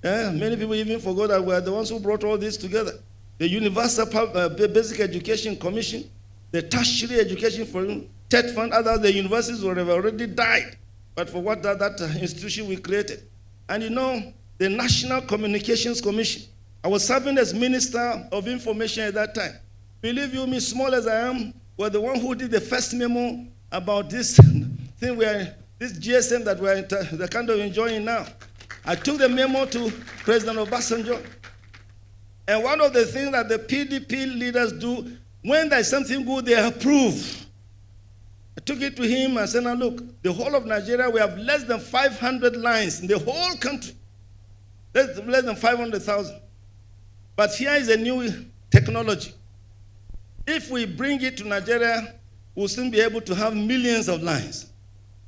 Many people even forgot that we are the ones who brought all this together. The Universal Basic Education Commission, the Tertiary Education for TED Fund, others, the universities would have already died, but for what that institution we created. And the National Communications Commission. I was serving as Minister of Information at that time. Believe you me, small as I am, we're the one who did the first memo about this thing this GSM that we're the kind of enjoying now. I took the memo to President Obasanjo. And one of the things that the PDP leaders do, when there's something good, they approve. I took it to him and said, now look, the whole of Nigeria, we have less than 500 lines in the whole country. Less than 500,000. But here is a new technology. If we bring it to Nigeria, we'll soon be able to have millions of lines.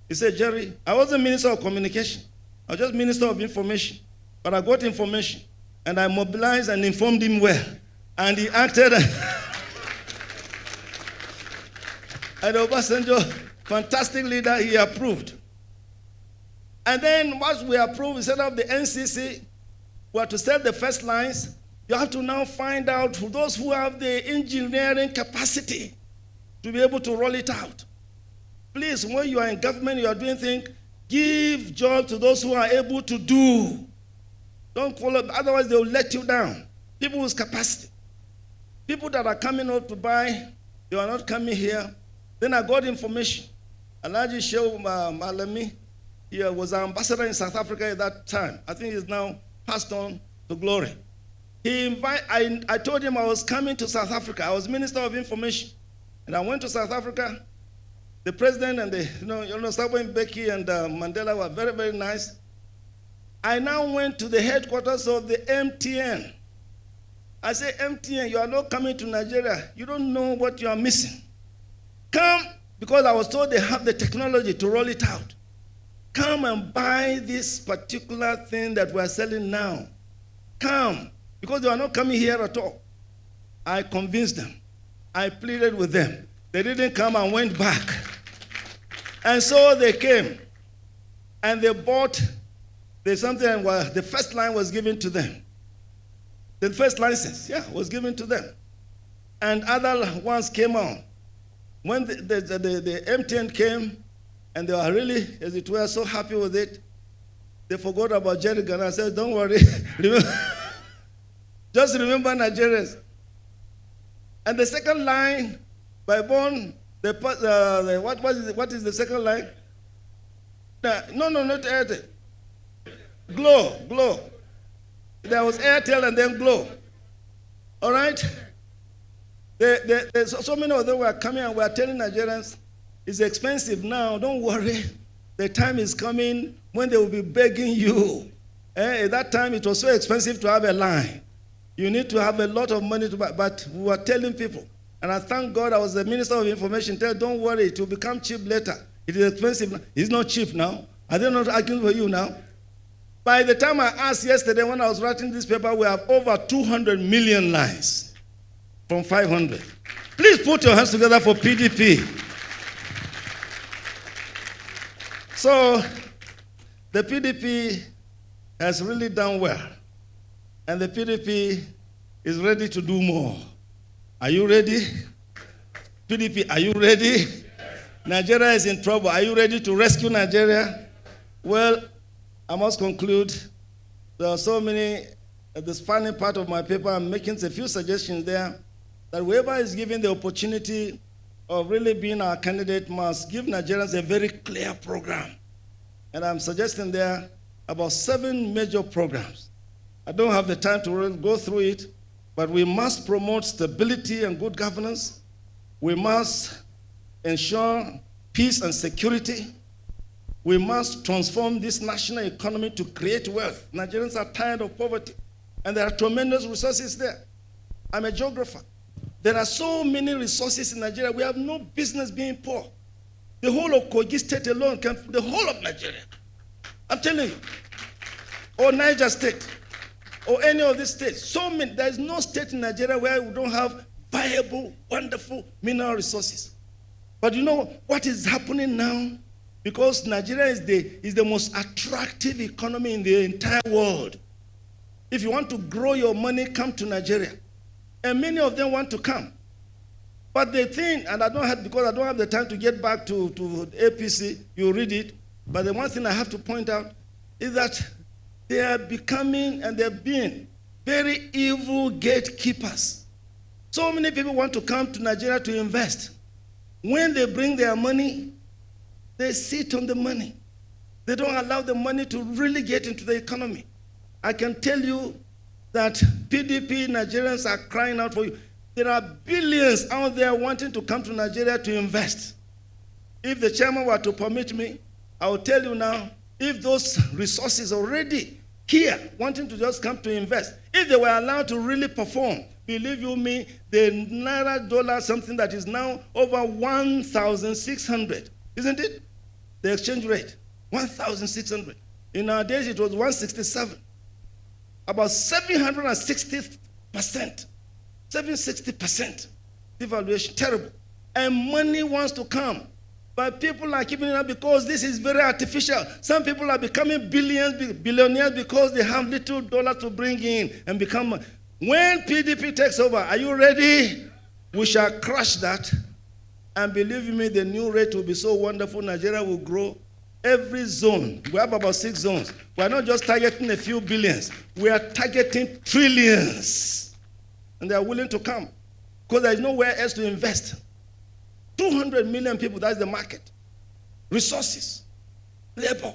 He said, Jerry, I wasn't Minister of Communication. I was just Minister of Information. But I got information. And I mobilized and informed him well. And he acted. And Obasanjo, fantastic leader, he approved. And then once we approved, we set up the NCC. We had to set the first lines. You have to now find out for those who have the engineering capacity to be able to roll it out. Please, when you are in government, you are doing things, give jobs to those who are able to do. Don't follow, otherwise they will let you down. People with capacity. People that are coming out to buy, they are not coming here. Then I got information. Alhaji Shehu Malami, he was an ambassador in South Africa at that time. I think he's now passed on to glory. I told him I was coming to South Africa. I was Minister of Information. And I went to South Africa. The president and Thabo Mbeki and Mandela were very, very nice. I now went to the headquarters of the MTN. I said, MTN, you are not coming to Nigeria. You don't know what you are missing. Come, because I was told they have the technology to roll it out. Come and buy this particular thing that we are selling now. Come, because they are not coming here at all. I convinced them. I pleaded with them. They didn't come and went back. And so they came. And they bought something, the first line was given to them. The first license, was given to them. And other ones came on. When the MTN came, and they were really, as it were, so happy with it, they forgot about Jerry Gana. I said, don't worry. Just remember Nigerians. And the second line, by Bond, what is the second line? No, not Airtel. Glow. There was Airtel and then Glow. All right? So many of them were coming and were telling Nigerians, it's expensive now, don't worry. The time is coming when they will be begging you. At that time, it was so expensive to have a line. You need to have a lot of money to buy. But we were telling people, and I thank God I was the Minister of Information, don't worry, it will become cheap later. It is expensive. It's not cheap now. Are they not arguing for you now? By the time I asked yesterday when I was writing this paper, we have over 200 million lines from 500. Please put your hands together for PDP. So the PDP has really done well. And the PDP is ready to do more. Are you ready? PDP, are you ready? Yes. Nigeria is in trouble. Are you ready to rescue Nigeria? Well, I must conclude. There are so many, the final part of my paper, I'm making a few suggestions there, that whoever is given the opportunity of really being our candidate must give Nigerians a very clear program. And I'm suggesting there about 7 major programs. I don't have the time to really go through it, but we must promote stability and good governance. We must ensure peace and security. We must transform this national economy to create wealth. Nigerians are tired of poverty, and there are tremendous resources there. I'm a geographer. There are so many resources in Nigeria. We have no business being poor. The whole of Kogi State alone can, the whole of Nigeria. I'm telling you. Or Niger State. Or any of these states. So many, there is no state in Nigeria where we don't have viable, wonderful mineral resources. But you know what is happening now? Because Nigeria is the most attractive economy in the entire world. If you want to grow your money, come to Nigeria. And many of them want to come. But they think, and because I don't have the time to get back to APC, you read it, but the one thing I have to point out is that they are becoming, and they're being, very evil gatekeepers. So many people want to come to Nigeria to invest. When they bring their money, they sit on the money. They don't allow the money to really get into the economy. I can tell you that PDP Nigerians are crying out for you. There are billions out there wanting to come to Nigeria to invest. If the chairman were to permit me, I will tell you now, if those resources already here wanting to just come to invest, if they were allowed to really perform, believe you me, the Naira dollar, something that is now over 1,600, isn't it? The exchange rate, 1,600. In our days, it was 167. About 760%, 760% devaluation, terrible. And money wants to come. But people are keeping it up because this is very artificial. Some people are becoming billionaires because they have little dollars to bring in and become. When PDP takes over, are you ready? We shall crush that. And believe me, the new rate will be so wonderful. Nigeria will grow. Every zone, we have about 6 zones. We are not just targeting a few billions. We are targeting trillions. And they are willing to come because there is nowhere else to invest. 200 million people, that's the market. Resources, labor,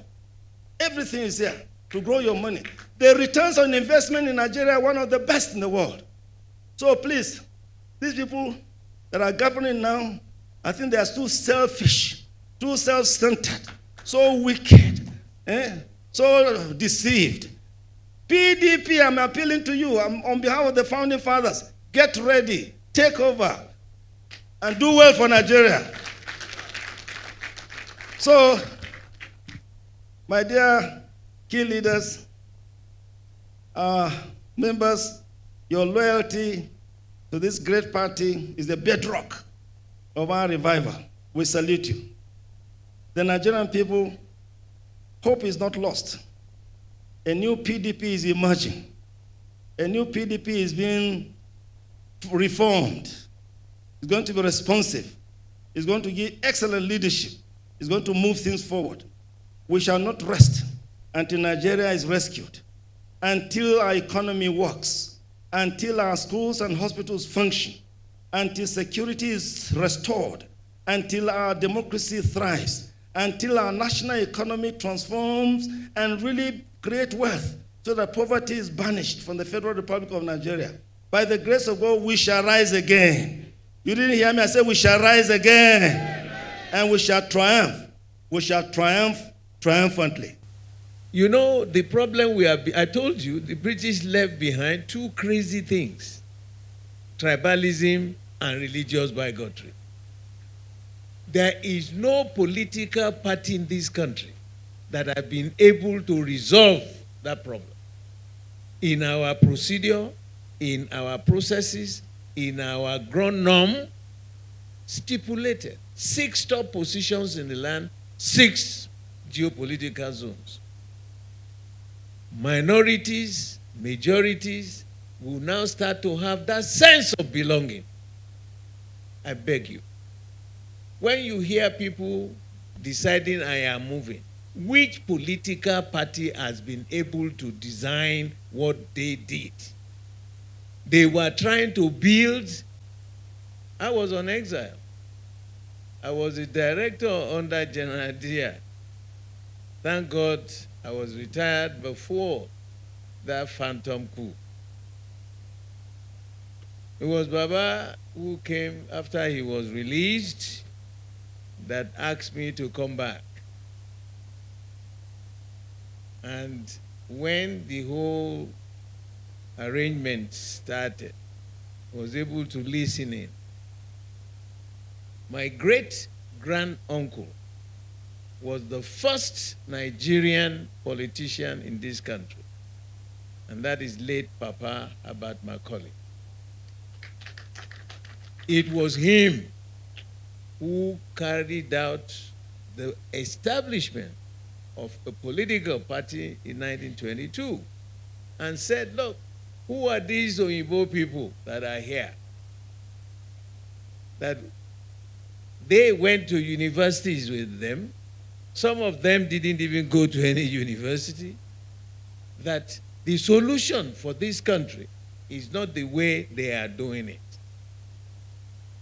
everything is there to grow your money. The returns on investment in Nigeria are one of the best in the world. So please, these people that are governing now, I think they are too selfish, too self-centered, so wicked, so deceived. PDP, I'm appealing to you on behalf of the founding fathers, get ready, take over, and do well for Nigeria. So, my dear key leaders, members, your loyalty to this great party is the bedrock of our revival. We salute you. The Nigerian people, hope is not lost. A new PDP is emerging. A new PDP is being reformed. It's going to be responsive. It's going to give excellent leadership. It's going to move things forward. We shall not rest until Nigeria is rescued, until our economy works, until our schools and hospitals function, until security is restored, until our democracy thrives, until our national economy transforms and really create wealth so that poverty is banished from the Federal Republic of Nigeria. By the grace of God, we shall rise again. You didn't hear me? I said we shall rise again. And we shall triumph. We shall triumph triumphantly. You know, the problem I told you, the British left behind 2 crazy things: tribalism and religious bigotry. There is no political party in this country that has been able to resolve that problem. In our procedure, in our processes, in our ground norm, stipulated 6 top positions in the land, 6 geopolitical zones. Minorities, majorities will now start to have that sense of belonging. I beg you. When you hear people deciding I am moving, which political party has been able to design what they did? They were trying to build. I was on exile. I was a director under General Dia. Thank God I was retired before that phantom coup. It was Baba who came after he was released that asked me to come back. And when the whole arrangement started, I was able to listen in. My great-grand-uncle was the first Nigerian politician in this country, and that is late Papa Abba Moro. It was him who carried out the establishment of a political party in 1922. and said, look, who are these Oyibo people that are here? That they went to universities with them. Some of them didn't even go to any university. That the solution for this country is not the way they are doing it.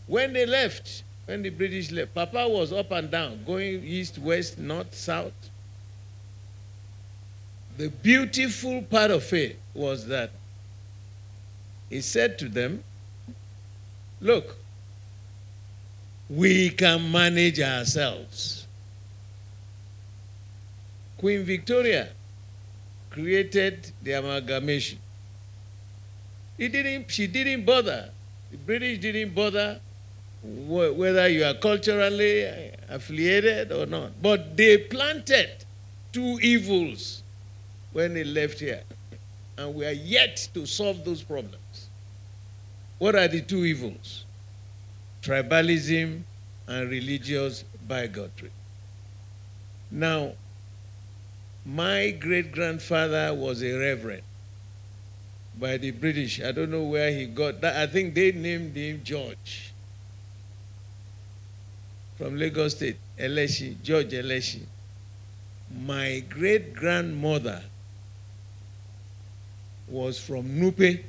When they left, when the British left, Papa was up and down, going east, west, north, south. The beautiful part of it was that he said to them, look, we can manage ourselves. Queen Victoria created the amalgamation. She didn't bother. The British didn't bother whether you are culturally affiliated or not. But they planted two evils when they left here. And we are yet to solve those problems. What are the two evils? Tribalism and religious bigotry. Now, my great-grandfather was a reverend by the British. I don't know where he got that. I think they named him George. From Lagos State, Eleshi, George Eleshi. My great-grandmother was from Nupe.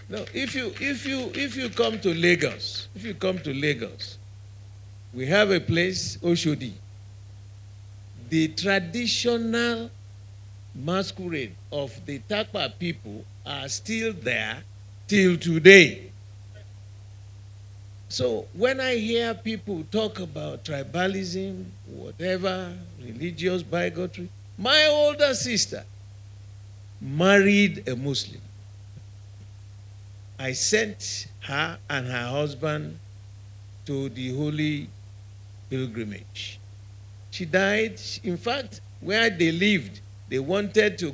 Now, if you come to Lagos, we have a place, Oshodi. The traditional masquerade of the Takpa people are still there till today. So when I hear people talk about tribalism, whatever, religious bigotry, my older sister married a Muslim. I sent her and her husband to the holy pilgrimage. She died. In fact, where they lived, they wanted to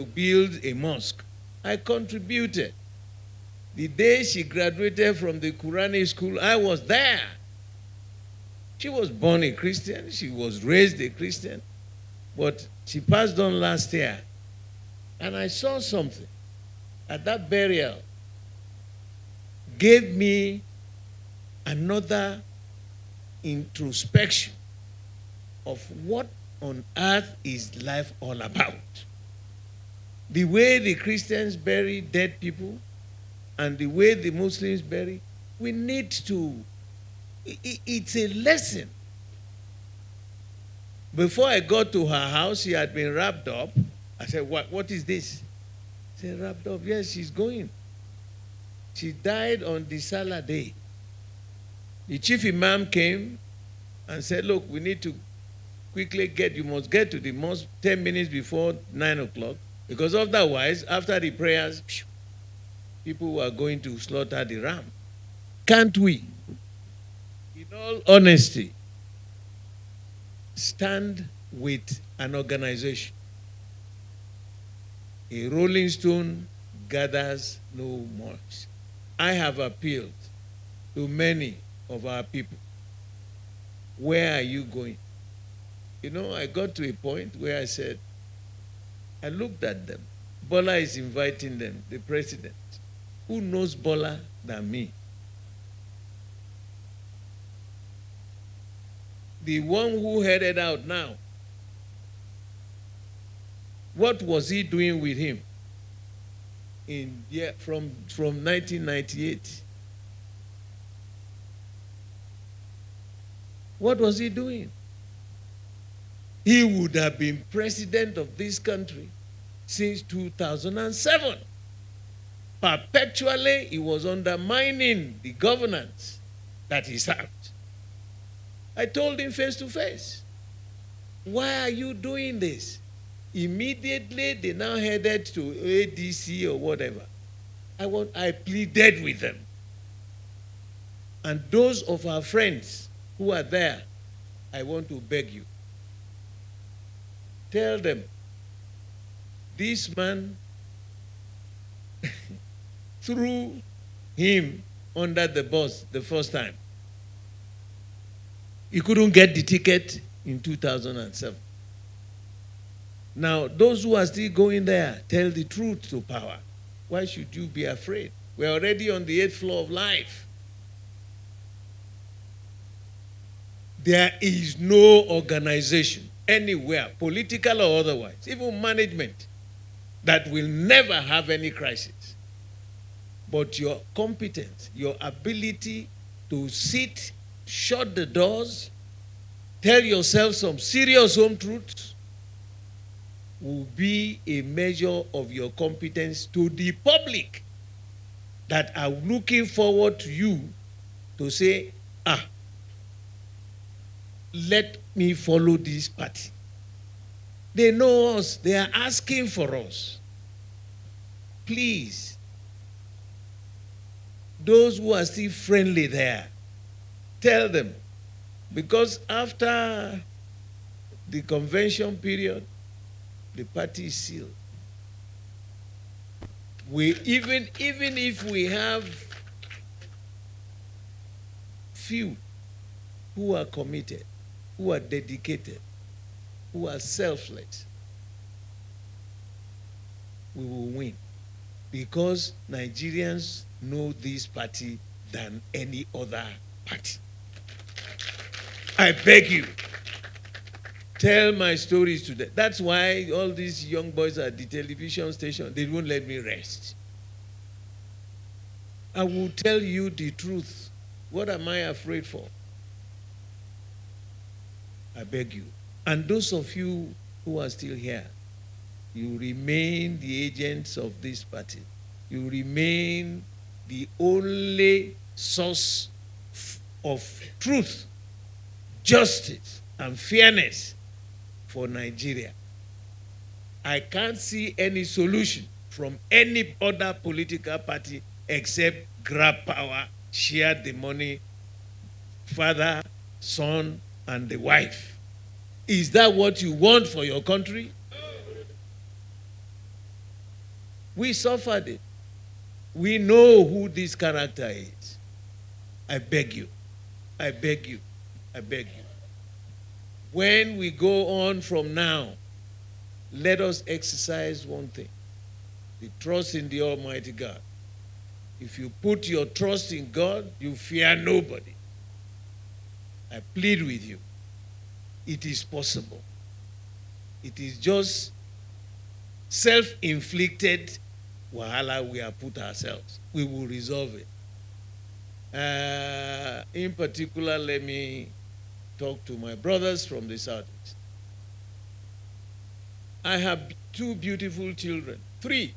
build a mosque. I contributed. The day she graduated from the Quranic school, I was there. She was born a Christian. She was raised a Christian. But she passed on last year. And I saw something at that burial. Gave me another introspection of what on earth is life all about. The way the Christians bury dead people and the way the Muslims bury, we need to, it's a lesson. Before I got to her house, she had been wrapped up. I said, what is this? She said, wrapped up. Yes, she's going. She died on the Salah day. The chief imam came and said, look, we need to quickly you must get to the mosque 10 minutes before 9 o'clock, because otherwise, after the prayers, people were going to slaughter the ram. Can't we, in all honesty, stand with an organization? A rolling stone gathers no mulch. I have appealed to many of our people. Where are you going? You know, I got to a point where I said, I looked at them. Bala is inviting them, the president. Who knows Bala than me? The one who headed out now, what was he doing with him from 1998? What was he doing? He would have been president of this country since 2007. Perpetually, he was undermining the governance that he served. I told him face to face, why are you doing this? Immediately, they now headed to ADC or whatever. I pleaded with them. And those of our friends who are there, I want to beg you. Tell them, this man threw him under the bus the first time. He couldn't get the ticket in 2007. Now, those who are still going there, tell the truth to power. Why should you be afraid? We're already on the 8th floor of life. There is no organization anywhere, political or otherwise, even management, that will never have any crisis. But your competence, your ability to sit, shut the doors, tell yourself some serious home truths, will be a measure of your competence to the public that are looking forward to you to say, let me follow this party. They know us. They are asking for us. Please, those who are still friendly there, tell them. Because after the convention period, the party is sealed. Even if we have few who are committed, who are dedicated, who are selfless, we will win. Because Nigerians know this party than any other party. I beg you, tell my stories to them. That's why all these young boys at the television station, they won't let me rest. I will tell you the truth. What am I afraid for? I beg you. And those of you who are still here, you remain the agents of this party. You remain the only source of truth, justice, and fairness for Nigeria. I can't see any solution from any other political party except grab power, share the money, father, son, and the wife. Is that what you want for your country? We suffered it. We know who this character is. I beg you. I beg you. I beg you. When we go on from now, let us exercise one thing: the trust in the Almighty God. If you put your trust in God, you fear nobody. I plead with you. It is possible. It is just self-inflicted wahala we have put ourselves. We will resolve it. In particular, let me talk to my brothers from the Southeast. I have 2 beautiful children, 3,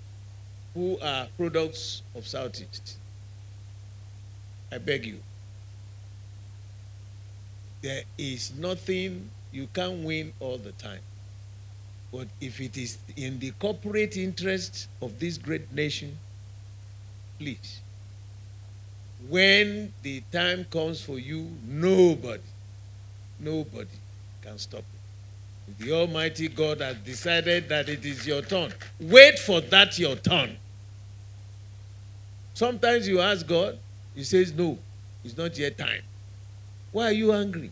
who are products of Southeast. I beg you. There is nothing, you can't win all the time. But if it is in the corporate interest of this great nation, please, when the time comes for you, nobody can stop it. If the Almighty God has decided that it is your turn, wait for that your turn. Sometimes you ask God, he says, no, it's not yet time. Why are you angry?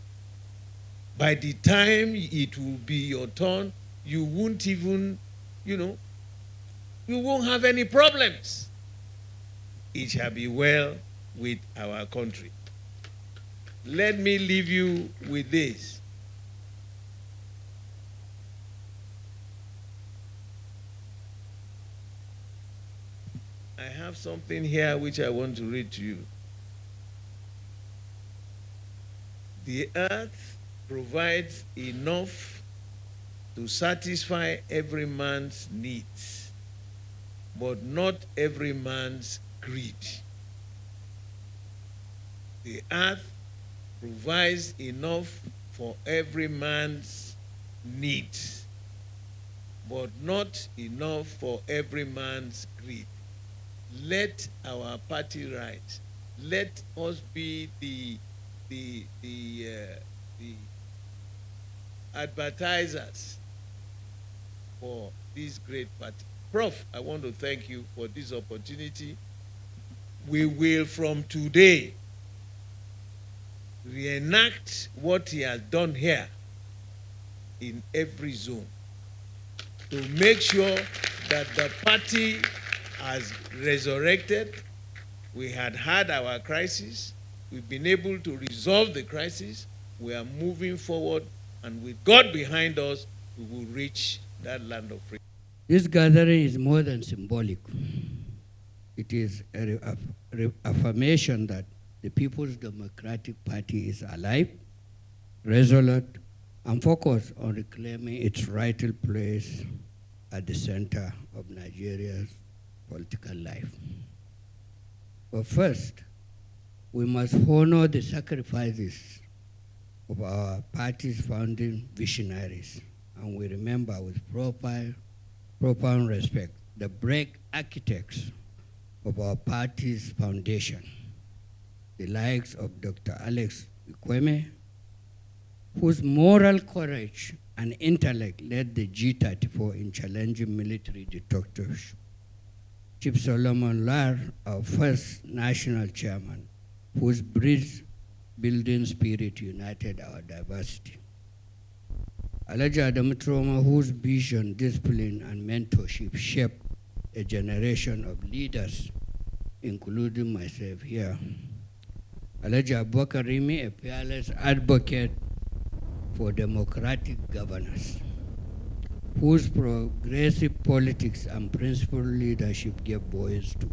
By the time it will be your turn, you won't even, you won't have any problems. It shall be well with our country. Let me leave you with this. I have something here which I want to read to you. The earth provides enough to satisfy every man's needs, but not every man's greed. The earth provides enough for every man's needs, but not enough for every man's greed. Let our party rise. Let us be the advertisers for this great party. Prof, I want to thank you for this opportunity. We will from today reenact what he has done here in every zone. to make sure that the party has resurrected. We had our crisis. We've been able to resolve the crisis. We are moving forward, and with God behind us, we will reach that land of freedom. This gathering is more than symbolic. It is a reaffirmation that the People's Democratic Party is alive, resolute, and focused on reclaiming its rightful place at the center of Nigeria's political life. But first, we must honor the sacrifices of our party's founding visionaries, and we remember with profound respect the brave architects of our party's foundation, the likes of Dr. Alex Ikweme, whose moral courage and intellect led the G34 in challenging military dictatorship. Chief Solomon Lar, our first national chairman, whose bridge building spirit united our diversity. Elijah Adamutroma, whose vision, discipline, and mentorship shaped a generation of leaders, including myself here. Elijah Abokarimi, a fearless advocate for democratic governance, whose progressive politics and principled leadership gave voice to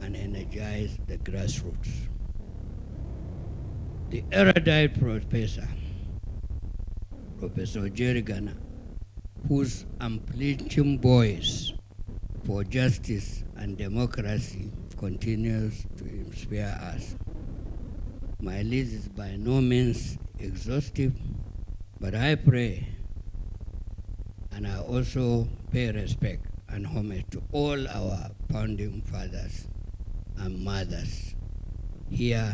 and energized the grassroots. The erudite Professor Jerry Gana, whose unflinching voice for justice and democracy continues to inspire us. My list is by no means exhaustive, but I pray and I also pay respect and homage to all our founding fathers and mothers here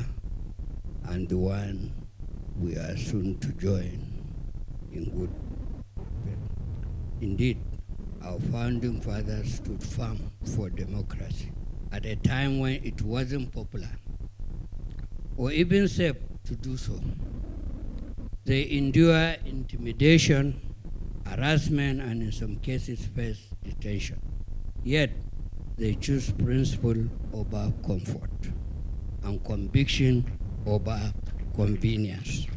and the one we are soon to join in good faith. Indeed, our founding fathers stood firm for democracy at a time when it wasn't popular or even safe to do so. They endure intimidation, harassment, and in some cases face detention. Yet, they choose principle over comfort and conviction over convenience.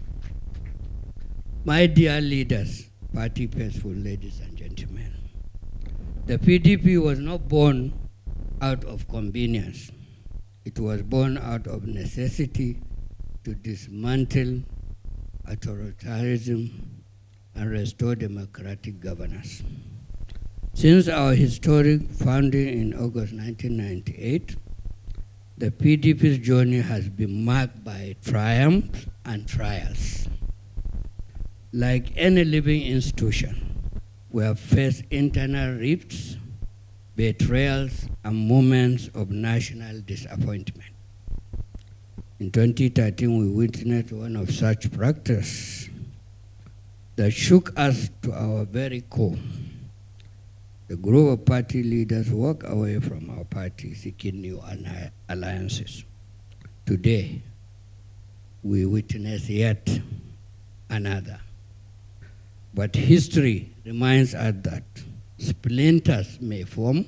My dear leaders, party faithful ladies and gentlemen, the PDP was not born out of convenience. It was born out of necessity to dismantle authoritarianism and restore democratic governance. Since our historic founding in August 1998, the PDP's journey has been marked by triumphs and trials. Like any living institution, we have faced internal rifts, betrayals, and moments of national disappointment. In 2013, we witnessed one of such practices that shook us to our very core. The group of party leaders walked away from our party seeking new alliances. Today, we witness yet another. But history reminds us that splinters may form,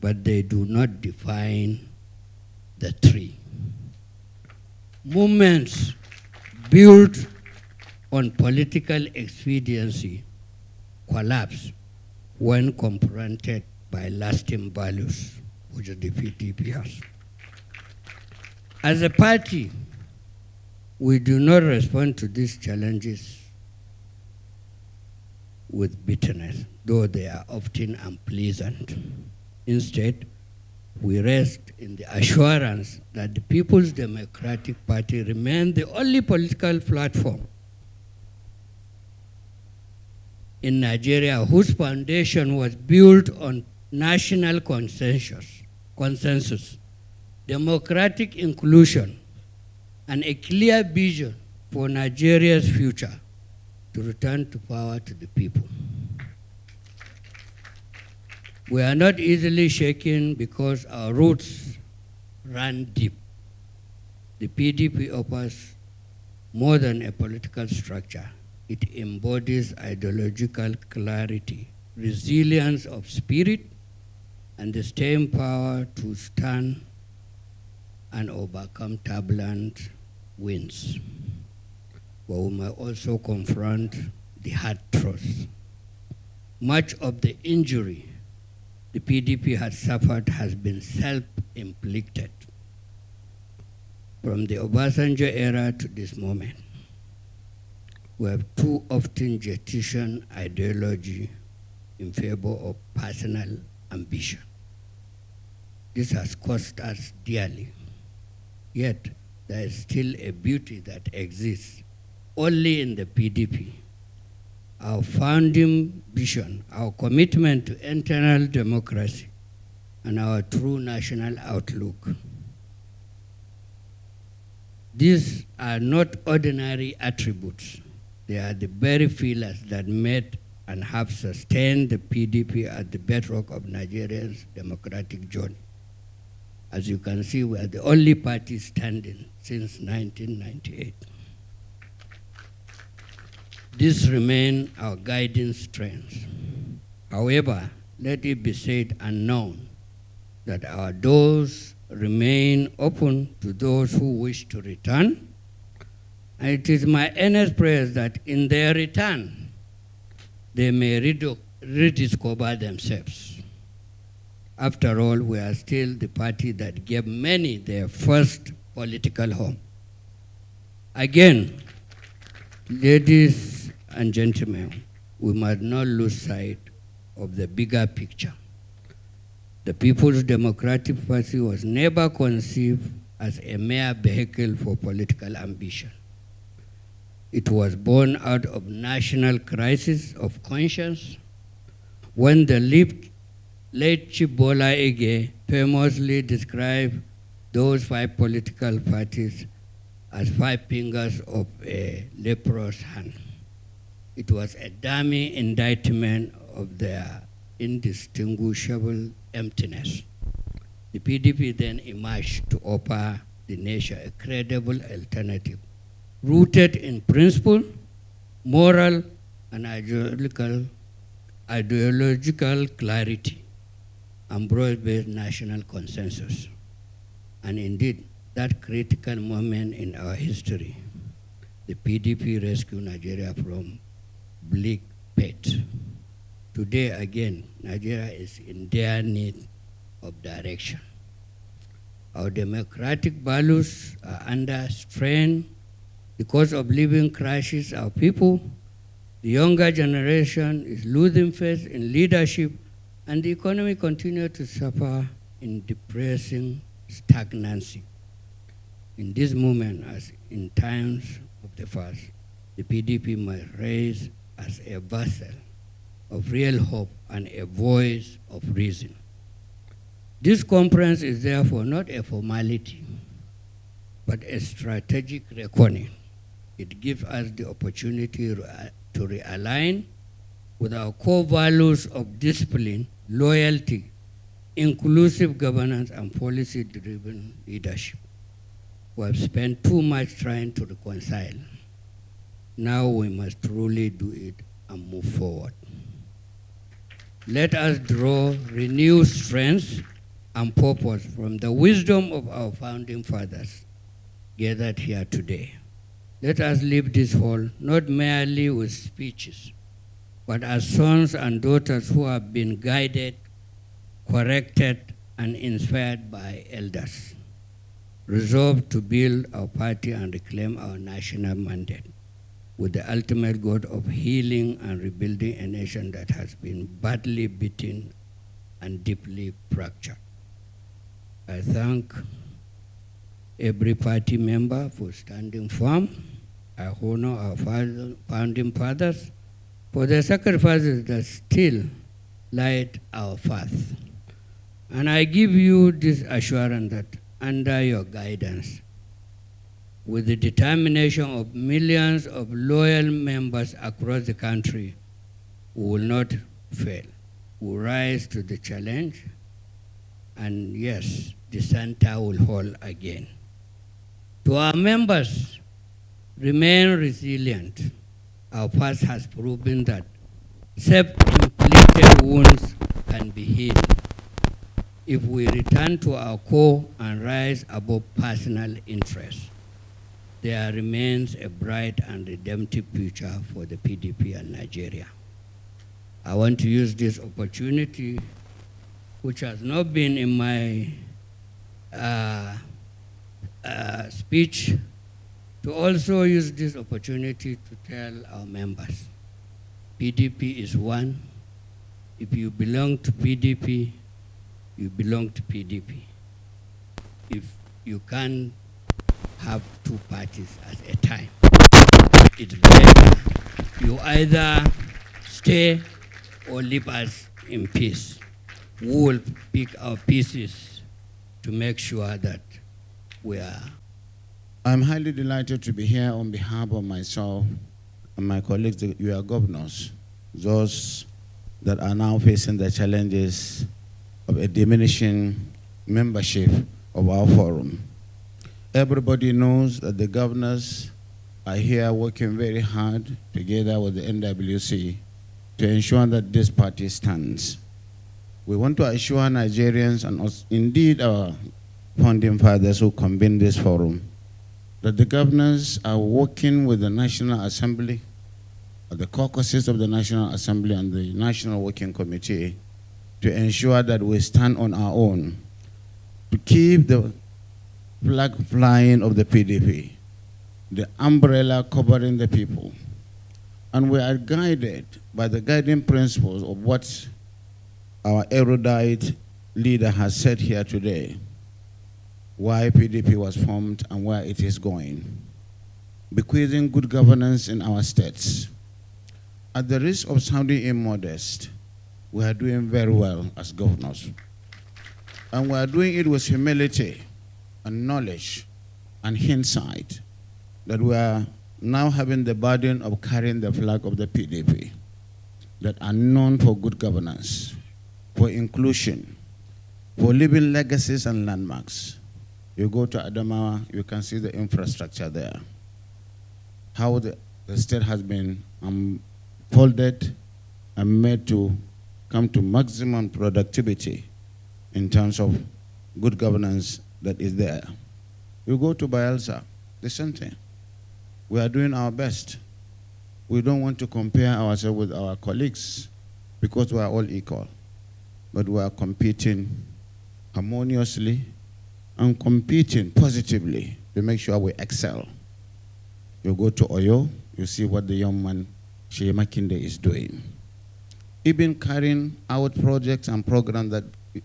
but they do not define the tree. Movements built on political expediency collapse when confronted by lasting values, which the PDP has. As a party, we do not respond to these challenges with bitterness, though they are often unpleasant. Instead, we rest in the assurance that the People's Democratic Party remains the only political platform in Nigeria whose foundation was built on national consensus, democratic inclusion, and a clear vision for Nigeria's future to return to power to the people. We are not easily shaken because our roots run deep. The PDP offers more than a political structure. It embodies ideological clarity, resilience of spirit, and the staying power to stand and overcome turbulent winds. But we may also confront the hard truths. Much of the injury the PDP has suffered has been self-inflicted. From the Obasanjo era to this moment, we have too often jettison ideology in favor of personal ambition. This has cost us dearly. Yet, there is still a beauty that exists only in the PDP. Our founding vision, our commitment to internal democracy, and our true national outlook. These are not ordinary attributes. They are the very pillars that made and have sustained the PDP as the bedrock of Nigeria's democratic journey. As you can see, we are the only party standing since 1998. These remain our guiding strengths. However, let it be said and known that our doors remain open to those who wish to return. And it is my earnest prayer that in their return, they may rediscover themselves. After all, we are still the party that gave many their first political home. Again, ladies and gentlemen, we must not lose sight of the bigger picture. The People's Democratic Party was never conceived as a mere vehicle for political ambition. It was born out of national crisis of conscience when the late Chief Bola famously described those 5 political parties as 5 fingers of a leprous hand. It was a dummy indictment of their indistinguishable emptiness. The PDP then emerged to offer the nation a credible alternative, rooted in principle, moral, and ideological clarity, and broad-based national consensus. And indeed, that critical moment in our history, the PDP rescued Nigeria from bleak fate. Today, again, Nigeria is in dire need of direction. Our democratic values are under strain because of living crisis. Our people, the younger generation is losing faith in leadership, and the economy continues to suffer in depressing stagnancy. In this moment, as in times of the past, the PDP must rise as a vessel of real hope and a voice of reason. This conference is therefore not a formality, but a strategic reckoning. It gives us the opportunity to realign with our core values of discipline, loyalty, inclusive governance, and policy-driven leadership. We have spent too much trying to reconcile. Now we must truly do it and move forward. Let us draw renewed strength and purpose from the wisdom of our founding fathers gathered here today. Let us leave this hall not merely with speeches, but as sons and daughters who have been guided, corrected, and inspired by elders, resolved to build our party and reclaim our national mandate with the ultimate goal of healing and rebuilding a nation that has been badly beaten and deeply fractured. I thank every party member for standing firm. I honor our founding fathers for their sacrifices that still light our path. And I give you this assurance that under your guidance, with the determination of millions of loyal members across the country, we will not fail. We will rise to the challenge, and yes, the center will hold again. To our members, remain resilient. Our past has proven that self-inflicted inflicted wounds can be healed if we return to our core and rise above personal interests. There remains a bright and redemptive future for the PDP and Nigeria. I want to use this opportunity, which has not been in my speech, to also use this opportunity to tell our members, PDP is one. If you belong to PDP, you belong to PDP. If you can't have two parties at a time, it's better you either stay or leave us in peace. We will pick our pieces to make sure that we are. I'm highly delighted to be here on behalf of myself and my colleagues, your governors, those that are now facing the challenges of a diminishing membership of our forum. Everybody knows that the governors are here working very hard together with the NWC to ensure that this party stands. We want to assure Nigerians and us, indeed our founding fathers who convened this forum, that the governors are working with the National Assembly, the caucuses of the National Assembly and the National Working Committee to ensure that we stand on our own, to keep the flag flying of the PDP, the umbrella covering the people. And we are guided by the guiding principles of what our erudite leader has said here today, why PDP was formed and where it is going, bequeathing good governance in our states. At the risk of sounding immodest, we are doing very well as governors. And we are doing it with humility and knowledge and hindsight that we are now having the burden of carrying the flag of the PDP that are known for good governance, for inclusion, for leaving legacies and landmarks. You go to Adamawa, you can see the infrastructure there, how the state has been folded and made to come to maximum productivity in terms of good governance that is there. You go to Bayelsa, the same thing. We are doing our best. We don't want to compare ourselves with our colleagues because we are all equal. But we are competing harmoniously and competing positively to make sure we excel. You go to Oyo, you see what the young man, Shea Makinde, is doing. Even carrying out projects and programs that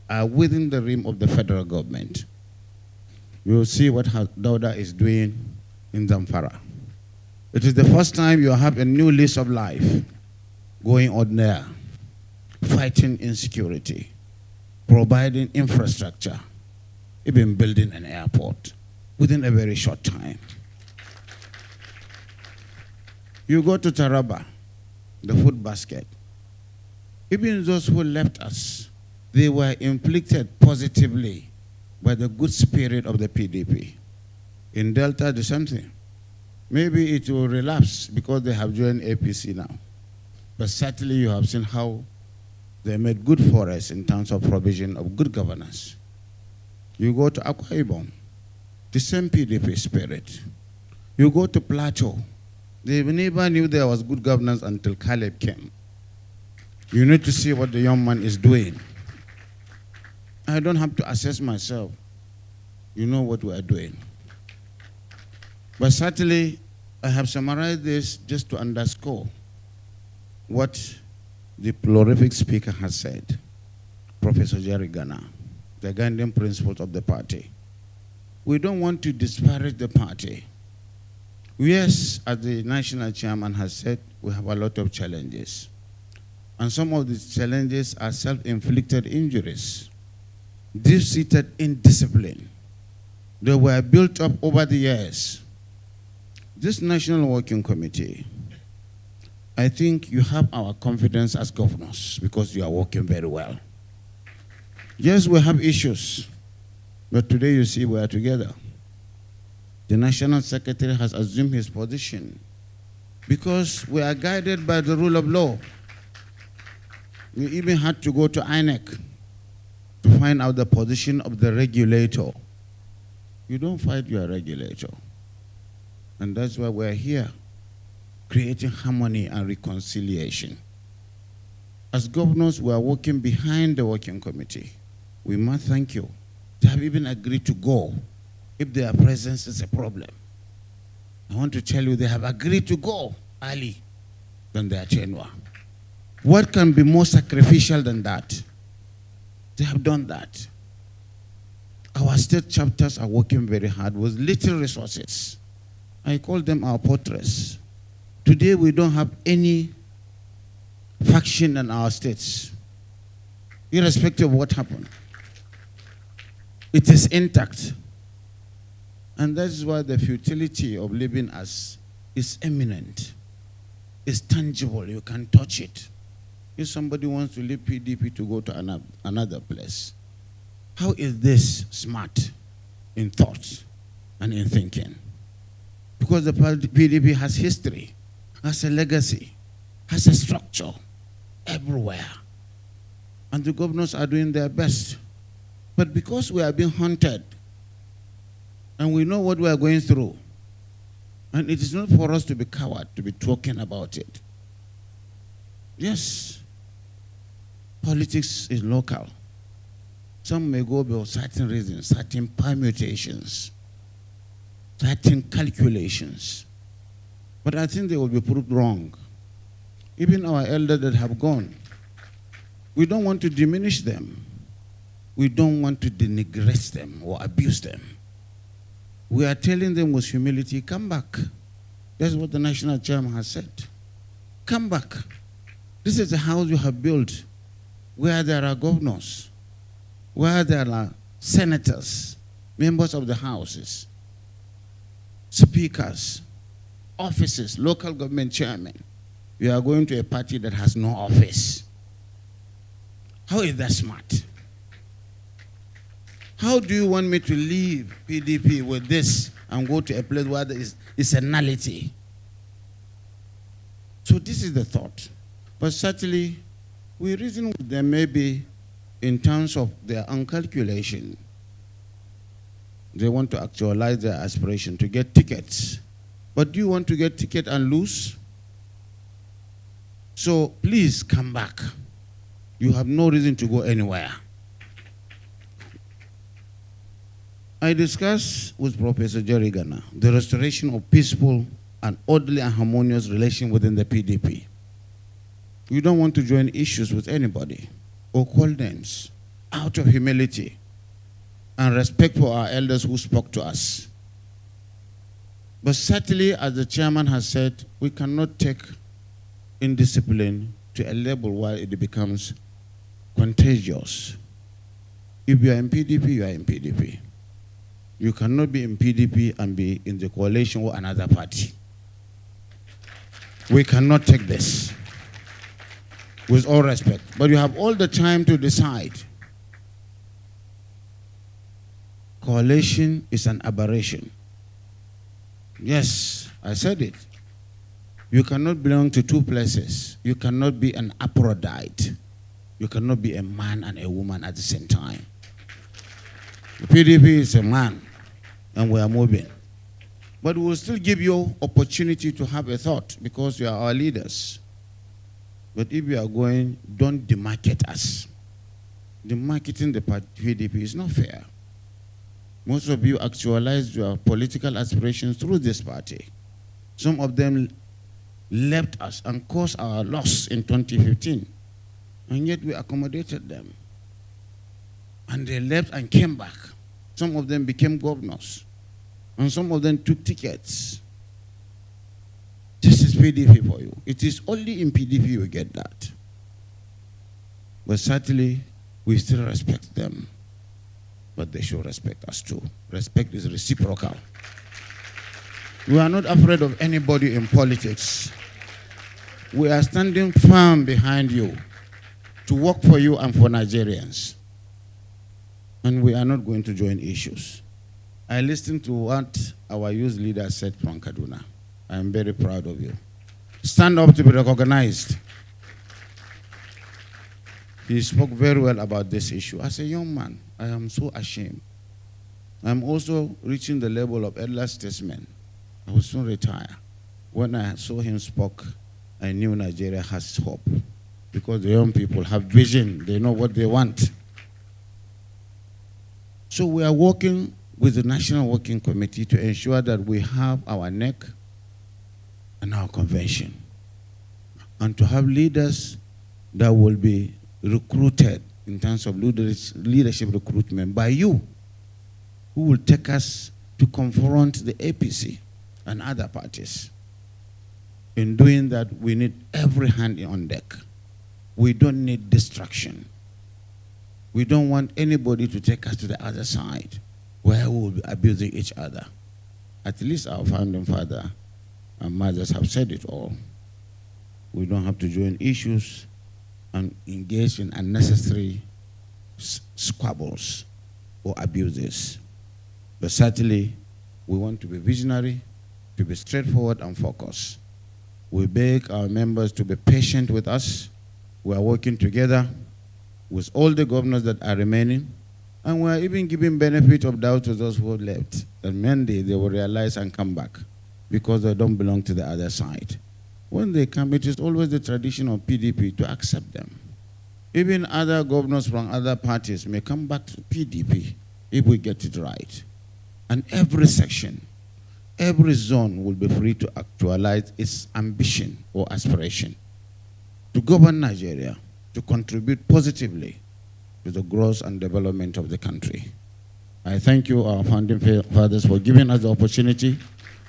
are within the realm of the federal government. You will see what Dauda is doing in Zamfara. It is the first time you have a new lease of life going on there, fighting insecurity, providing infrastructure, even building an airport within a very short time. You go to Taraba, the food basket. Even those who left us, they were inflicted positively by the good spirit of the PDP. In Delta, the same thing. Maybe it will relapse because they have joined APC now. But certainly you have seen how they made good for us in terms of provision of good governance. You go to Akwa Ibom, the same PDP spirit. You go to Plateau, they never knew there was good governance until Caleb came. You need to see what the young man is doing. I don't have to assess myself. You know what we are doing. But certainly, I have summarized this just to underscore what the prolific speaker has said, Professor Jerry Gana, the guiding principles of the party. We don't want to disparage the party. Yes, as the national chairman has said, we have a lot of challenges. And some of these challenges are self-inflicted injuries, deep-seated indiscipline. They were built up over the years. This National Working Committee, I think you have our confidence as governors because you are working very well. Yes, we have issues, but today you see we are together. The National Secretary has assumed his position because we are guided by the rule of law. We even had to go to INEC to find out the position of the regulator. You don't fight your regulator. And that's why we're here, creating harmony and reconciliation. As governors, we are working behind the working committee. We must thank you. They have even agreed to go if their presence is a problem. I want to tell you, they have agreed to go early than their tenure. What can be more sacrificial than that? They have done that. Our state chapters are working very hard with little resources. I call them our portraits. Today we don't have any faction in our states, irrespective of what happened. It is intact. And that is why the futility of living as is imminent, is tangible, you can touch it. If somebody wants to leave PDP to go to another place, how is this smart in thought and in thinking? Because the PDP has history, has a legacy, has a structure everywhere. And the governors are doing their best. But because we are being hunted, and we know what we are going through, and it is not for us to be coward, to be talking about it. Yes, politics is local. Some may go for certain reasons, certain permutations, certain calculations. But I think they will be proved wrong. Even our elders that have gone, we don't want to diminish them. We don't want to denigrate them or abuse them. We are telling them with humility, come back. That's what the national chairman has said. Come back. This is the house you have built where there are governors, where there are senators, members of the houses, speakers, offices, local government chairmen. You are going to a party that has no office. How is that smart? How do you want me to leave PDP with this and go to a place where there is a nullity? So this is the thought. But certainly, we reason with them maybe in terms of their own calculation. They want to actualize their aspiration to get tickets. But do you want to get ticket and lose? So please come back. You have no reason to go anywhere. I discussed with Professor Jerry Gana the restoration of peaceful and orderly and harmonious relation within the PDP. We don't want to join issues with anybody or call names out of humility and respect for our elders who spoke to us. But certainly, as the chairman has said, we cannot take indiscipline to a level where it becomes contagious. If you are in PDP, you are in PDP. You cannot be in PDP and be in the coalition with another party. We cannot take this, with all respect. But you have all the time to decide. Coalition is an aberration. Yes, I said it. You cannot belong to two places. You cannot be an Aphrodite. You cannot be a man and a woman at the same time. The PDP is a man, and we are moving. But we will still give you opportunity to have a thought because you are our leaders. But if you are going, don't demarcate us. Demarcating the PDP is not fair. Most of you actualized your political aspirations through this party. Some of them left us and caused our loss in 2015. And yet we accommodated them. And they left and came back. Some of them became governors. And some of them took tickets. This is PDP for you. It is only in PDP you get that. But certainly, we still respect them. But they should respect us too. Respect is reciprocal. We are not afraid of anybody in politics. We are standing firm behind you to work for you and for Nigerians. And we are not going to join issues. I listened to what our youth leader said from Kaduna. I am very proud of you. Stand up to be recognized. He spoke very well about this issue. As a young man, I am so ashamed. I'm also reaching the level of elder statesman. I will soon retire. When I saw him spoke, I knew Nigeria has hope, because the young people have vision. They know what they want. So we are working with the National Working Committee to ensure that we have our NEC and our convention, and to have leaders that will be recruited in terms of leadership recruitment by you, who will take us to confront the APC and other parties. In doing that, we need every hand on deck. We don't need distraction. We don't want anybody to take us to the other side where we will be abusing each other. At least our founding father and mothers have said it all. We don't have to join issues and engage in unnecessary squabbles or abuses. But certainly, we want to be visionary, to be straightforward and focused. We beg our members to be patient with us. We are working together with all the governors that are remaining, and we are even giving benefit of doubt to those who have left. And Monday, they will realize and come back, because they don't belong to the other side. When they come, it is always the tradition of PDP to accept them. Even other governors from other parties may come back to PDP if we get it right. And every section, every zone will be free to actualize its ambition or aspiration to govern Nigeria, to contribute positively to the growth and development of the country. I thank you, our founding fathers, for giving us the opportunity,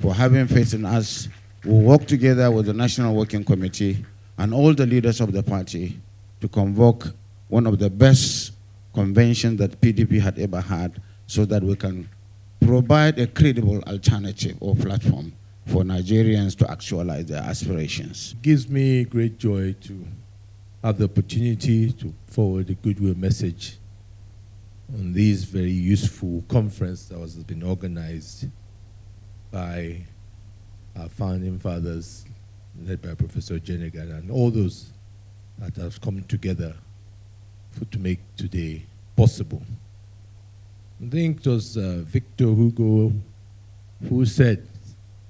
for having faith in us. We'll work together with the National Working Committee and all the leaders of the party to convoke one of the best conventions that PDP had ever had, so that we can provide a credible alternative or platform for Nigerians to actualize their aspirations. It gives me great joy to have the opportunity to forward a goodwill message on this very useful conference that has been organized by our founding fathers, led by Professor Jerry Gana, and all those that have come together to make today possible. I think it was Victor Hugo who said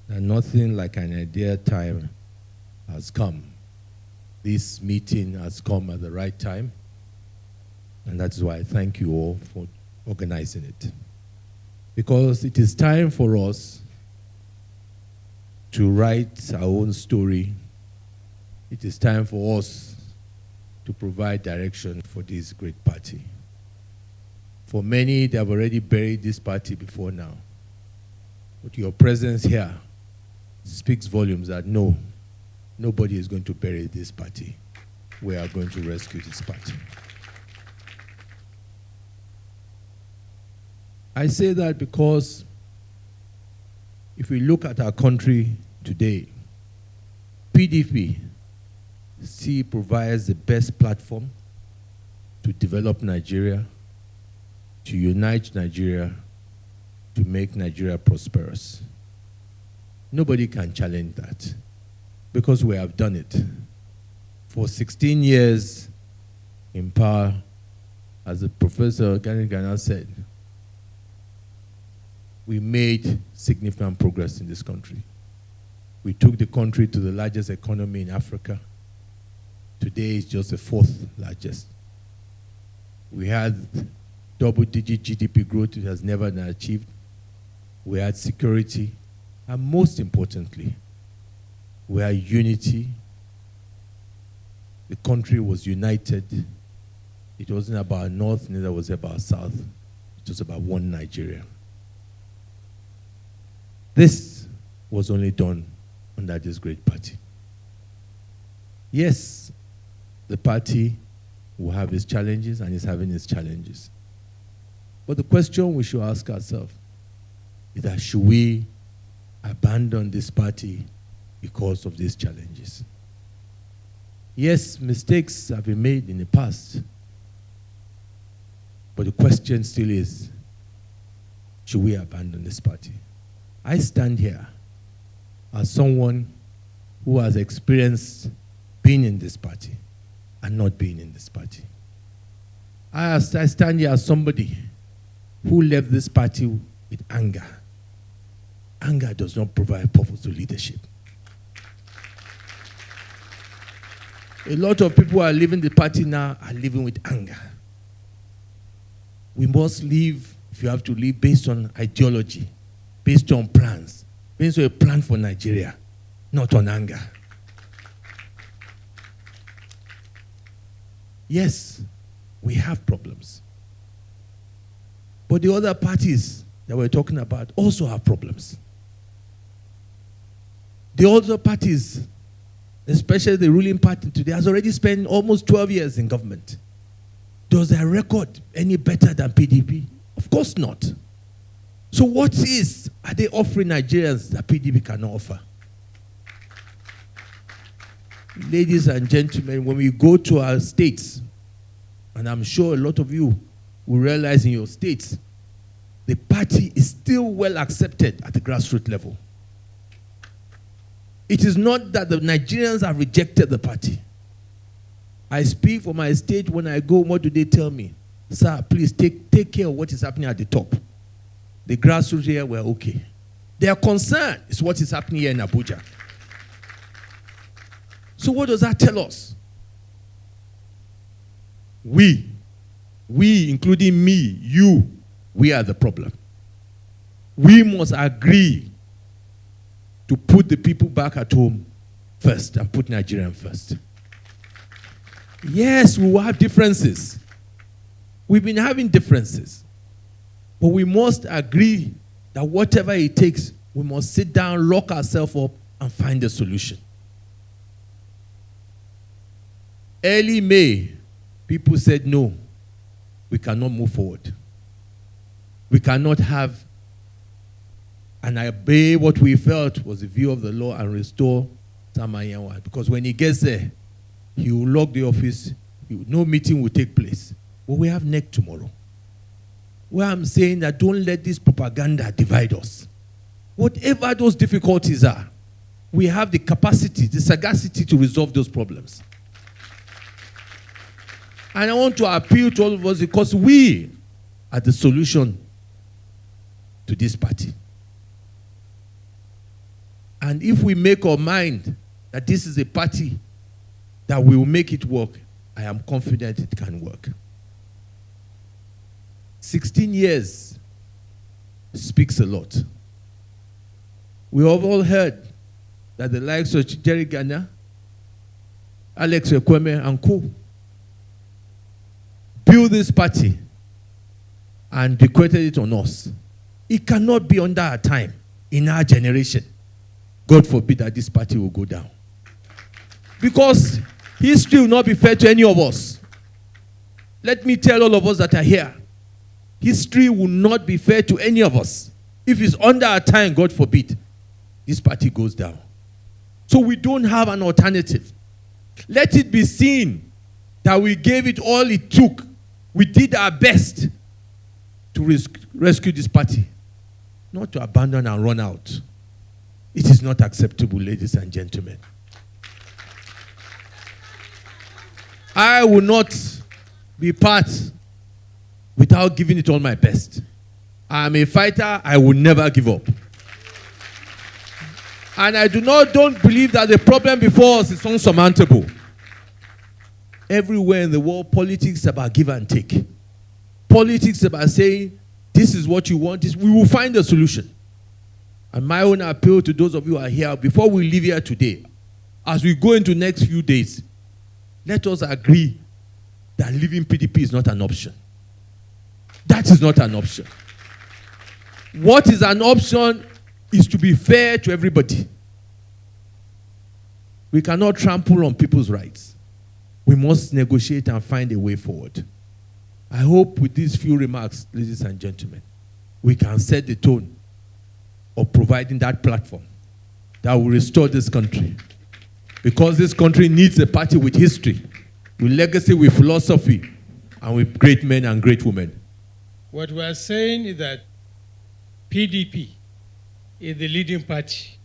that nothing like an ideal time has come. This meeting has come at the right time, and that's why I thank you all for organizing it. Because it is time for us to write our own story. It is time for us to provide direction for this great party. For many, they have already buried this party before now. But your presence here speaks volumes that no, nobody is going to bury this party. We are going to rescue this party. I say that because if we look at our country today, PDP still provides the best platform to develop Nigeria, to unite Nigeria, to make Nigeria prosperous. Nobody can challenge that, because we have done it. For 16 years in power, as the Professor Jerry Gana said, we made significant progress in this country. We took the country to the largest economy in Africa. Today it's just the fourth largest. We had double-digit GDP growth, it has never been achieved. We had security, and most importantly, we had unity. The country was united. It wasn't about North, neither was it about South. It was about one Nigeria. This was only done under this great party. Yes, the party will have its challenges and is having its challenges. But the question we should ask ourselves is that, should we abandon this party because of these challenges? Yes, mistakes have been made in the past. But the question still is, should we abandon this party? I stand here as someone who has experienced being in this party and not being in this party. I stand here as somebody who left this party with anger. Anger does not provide purpose to leadership. A lot of people who are leaving the party now are living with anger. We must live, if you have to live, based on ideology, based on plans, based on a plan for Nigeria, not on anger. Yes, we have problems. But the other parties that we're talking about also have problems. The other parties, especially the ruling party today, has already spent almost 12 years in government. Does their record any better than PDP? Of course not. So what are they offering Nigerians that PDP cannot offer? Ladies and gentlemen, when we go to our states, and I'm sure a lot of you will realize in your states, the party is still well accepted at the grassroots level. It is not that the Nigerians have rejected the party. I speak for my state. When I go, what do they tell me? Sir, please take care of what is happening at the top. The grassroots here were okay. Their concern is what is happening here in Abuja. So what does that tell us? We, including me, you, we are the problem. We must agree to put the people back at home first and put Nigeria first. Yes, we will have differences. We've been having differences. But we must agree that whatever it takes, we must sit down, lock ourselves up, and find a solution. Early May, people said, no, we cannot move forward. We cannot have and obey what we felt was the view of the law and restore Anyanwu. Because when he gets there, he will lock the office, no meeting will take place. But we have next tomorrow. Where I'm saying that don't let this propaganda divide us. Whatever those difficulties are, we have the capacity, the sagacity to resolve those problems. And I want to appeal to all of us because we are the solution to this party. And if we make our mind that this is a party that will make it work, I am confident it can work. 16 years speaks a lot. We have all heard that the likes of Jerry Gana, Alex Ekweme, and co. built this party and bequeathed it on us. It cannot be under our time, in our generation. God forbid that this party will go down. Because history will not be fair to any of us. Let me tell all of us that are here, history will not be fair to any of us. If it's under our time, God forbid, this party goes down. So we don't have an alternative. Let it be seen that we gave it all it took. We did our best to rescue this party, not to abandon and run out. It is not acceptable, ladies and gentlemen. I will not be part without giving it all my best. I am a fighter. I will never give up. And I don't believe that the problem before us is unsurmountable. Everywhere in the world, politics is about give and take. Politics is about saying, this is what you want. We will find a solution. And my own appeal to those of you who are here, before we leave here today, as we go into the next few days, let us agree that leaving PDP is not an option. That is not an option. What is an option is to be fair to everybody. We cannot trample on people's rights. We must negotiate and find a way forward. I hope with these few remarks, ladies and gentlemen, we can set the tone of providing that platform that will restore this country. Because this country needs a party with history, with legacy, with philosophy, and with great men and great women. What we are saying is that PDP is the leading party,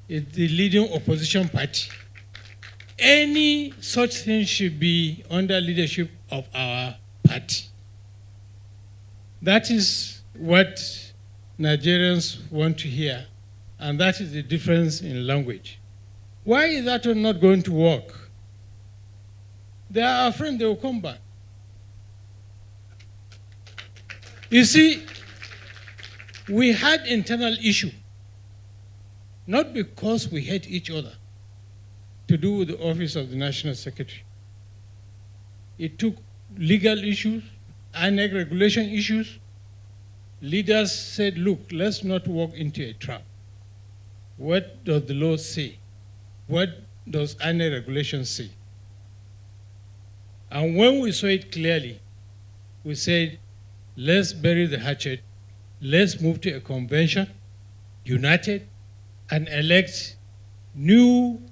is the leading opposition party. Any such thing should be under leadership of our party. That is what Nigerians want to hear, and that is the difference in language. Why is that not going to work? They are our friends, they will come back. You see, we had internal issue, not because we hate each other, to do with the office of the National Secretary. It took legal issues, INEC regulation issues. Leaders said, look, let's not walk into a trap. What does the law say? What does INEC regulation say? And when we saw it clearly, we said, let's bury the hatchet, let's move to a convention, united, and elect new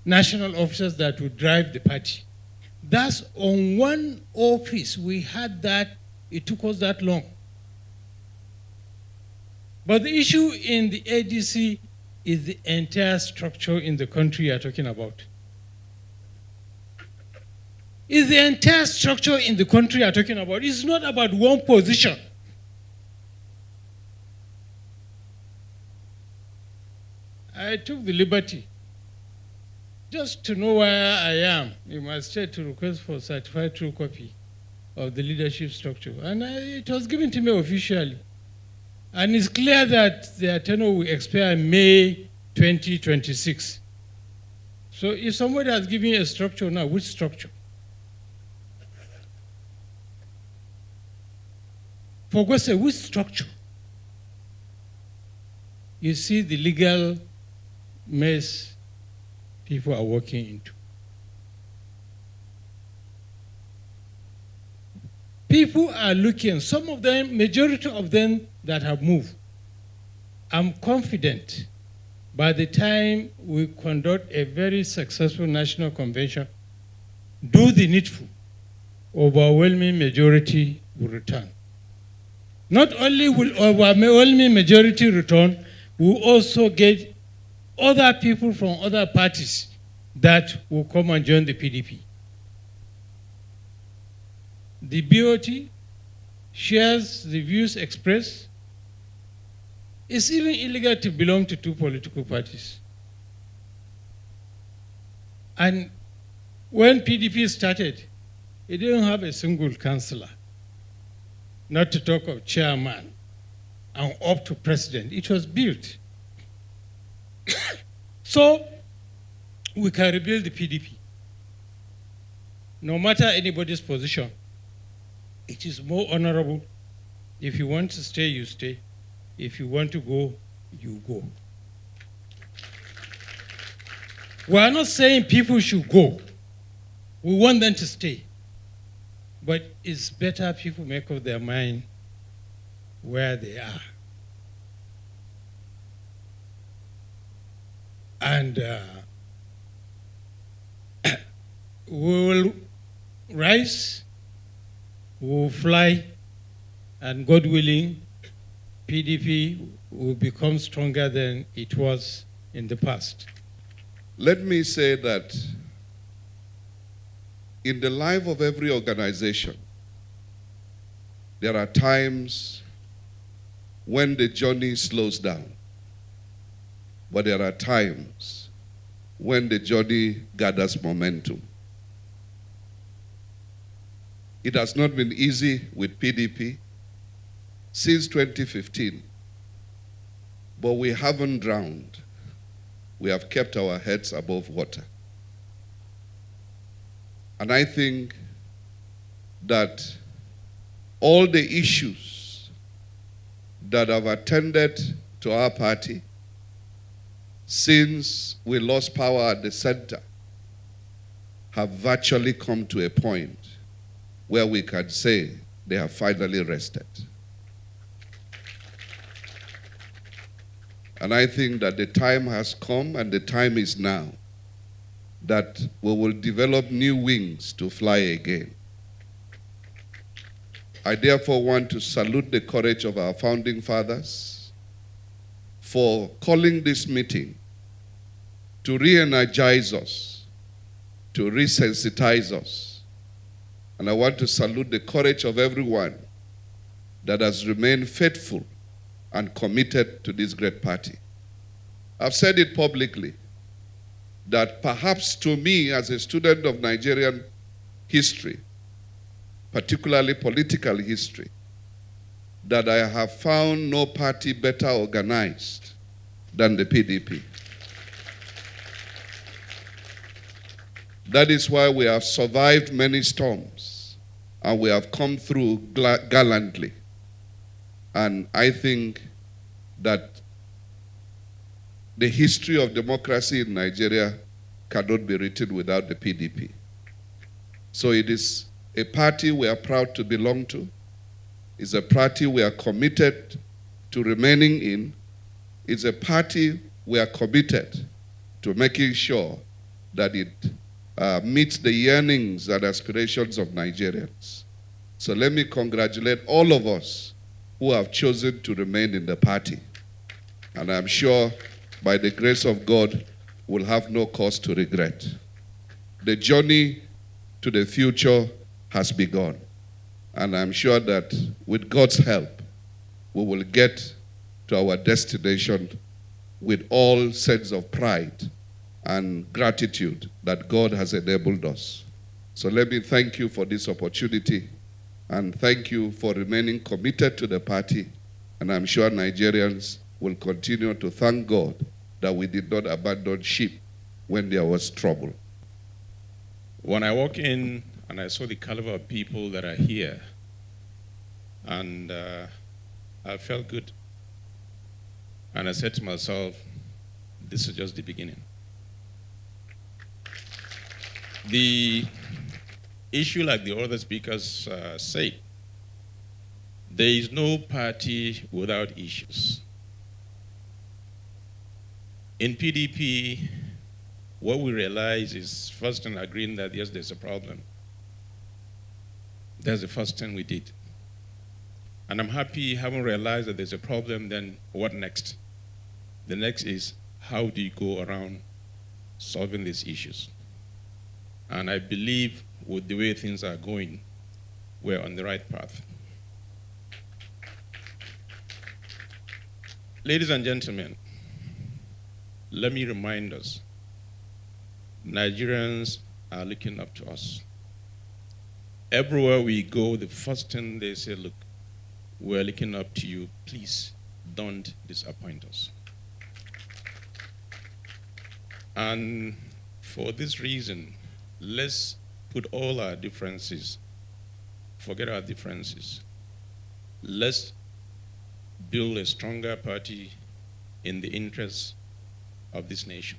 national officers that would drive the party. That's on one office. We had that, it took us that long. But the issue in the ADC is the entire structure in the country you're talking about. It's the entire structure in the country you're talking about. It's not about one position. I took the liberty just to know where I am in my state to request for certified true copy of the leadership structure. And it was given to me officially. And it's clear that their tenure will expire in May 2026. So if somebody has given a structure now, which structure? For God's sake, which structure? You see the legal mess people are walking into. People are looking, some of them, majority of them that have moved. I'm confident by the time we conduct a very successful national convention, do the needful, overwhelming majority will return. Not only will overwhelming majority return, we'll also get other people from other parties that will come and join the PDP. The BOT shares the views expressed. It's even illegal to belong to two political parties. And when PDP started, it didn't have a single councillor, not to talk of chairman and up to president. It was built. So we can rebuild the PDP. No matter anybody's position, it is more honorable. If you want to stay, you stay. If you want to go, you go. We are not saying people should go. We want them to stay. But it's better people make up their mind where they are. And we will rise, we will fly, and God willing, PDP will become stronger than it was in the past. Let me say that in the life of every organization, there are times when the journey slows down. But there are times when the journey gathers momentum. It has not been easy with PDP since 2015, but we haven't drowned. We have kept our heads above water. And I think that all the issues that have attended to our party since we lost power at the center have virtually come to a point where we can say they have finally rested. And I think that the time has come and the time is now that we will develop new wings to fly again. I therefore want to salute the courage of our founding fathers for calling this meeting to re-energize us, to resensitize us. And I want to salute the courage of everyone that has remained faithful and committed to this great party. I've said it publicly that perhaps to me as a student of Nigerian history, particularly political history, that I have found no party better organized than the PDP. That is why we have survived many storms and we have come through gallantly. And I think that the history of democracy in Nigeria cannot be written without the PDP. So it is a party we are proud to belong to. It's a party we are committed to remaining in. It's a party we are committed to making sure that it meets the yearnings and aspirations of Nigerians. So let me congratulate all of us who have chosen to remain in the party. And I'm sure by the grace of God, we'll have no cause to regret. The journey to the future has begun. And I'm sure that with God's help, we will get to our destination with all sense of pride and gratitude that God has enabled us. So let me thank you for this opportunity and thank you for remaining committed to the party. And I'm sure Nigerians will continue to thank God that we did not abandon ship when there was trouble. When I walk in and I saw the caliber of people that are here, and I felt good. And I said to myself, this is just the beginning. The issue, like the other speakers said, there is no party without issues. In PDP, what we realize is first in agreeing that yes, there's a problem. That's the first thing we did. And I'm happy having realized that there's a problem, then what next? The next is how do you go around solving these issues? And I believe with the way things are going, we're on the right path. Ladies and gentlemen, let me remind us, Nigerians are looking up to us. Everywhere we go, the first thing they say, look, we're looking up to you. Please don't disappoint us. And for this reason, let's put all our differences, forget our differences. Let's build a stronger party in the interests of this nation.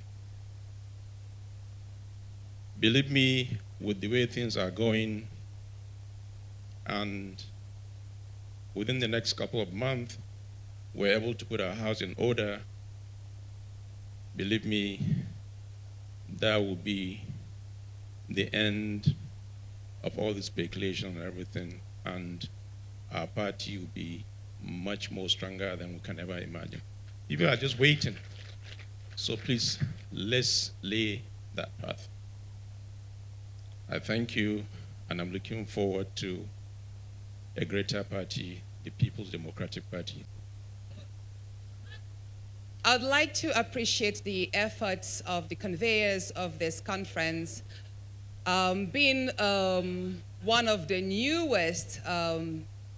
Believe me, with the way things are going, and within the next couple of months, we're able to put our house in order. Believe me, that will be the end of all the speculation and everything, and our party will be much more stronger than we can ever imagine. People are just waiting. So please, let's lay that path. I thank you, and I'm looking forward to a greater party, the People's Democratic Party. I'd like to appreciate the efforts of the conveyors of this conference. Being one of the newest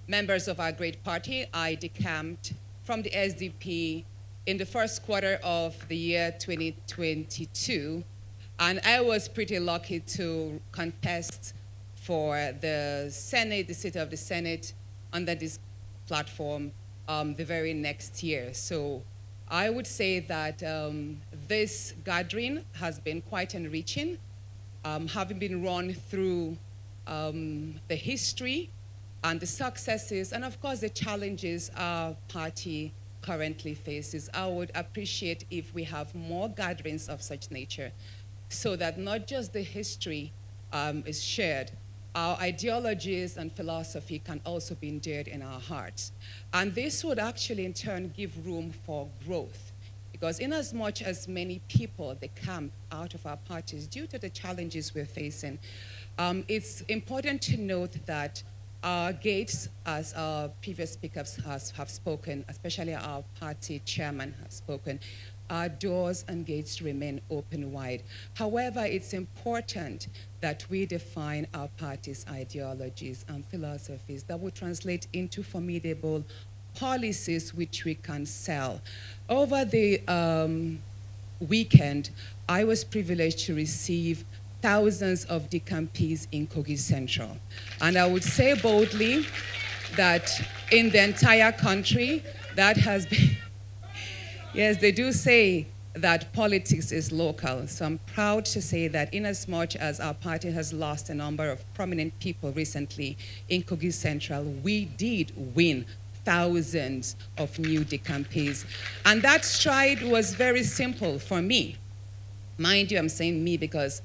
members of our great party, I decamped from the SDP in the first quarter of the year 2022. And I was pretty lucky to contest for the Senate, the seat of the Senate, under this platform the very next year. So I would say that this gathering has been quite enriching, having been run through the history and the successes, and of course the challenges our party currently faces. I would appreciate if we have more gatherings of such nature, so that not just the history is shared, our ideologies and philosophy can also be endeared in our hearts. And this would actually in turn give room for growth, because in as much as many people decamp out of our parties due to the challenges we're facing, it's important to note that Our gates, as our previous speakers have spoken, especially our party chairman has spoken, our doors and gates remain open wide. However, it's important that we define our party's ideologies and philosophies that will translate into formidable policies which we can sell. Over the weekend, I was privileged to receive thousands of decampees in Kogi Central. And I would say boldly that in the entire country, that has been, yes, they do say that politics is local. So I'm proud to say that inasmuch as our party has lost a number of prominent people recently in Kogi Central, we did win thousands of new decampees. And that stride was very simple for me. Mind you, I'm saying me because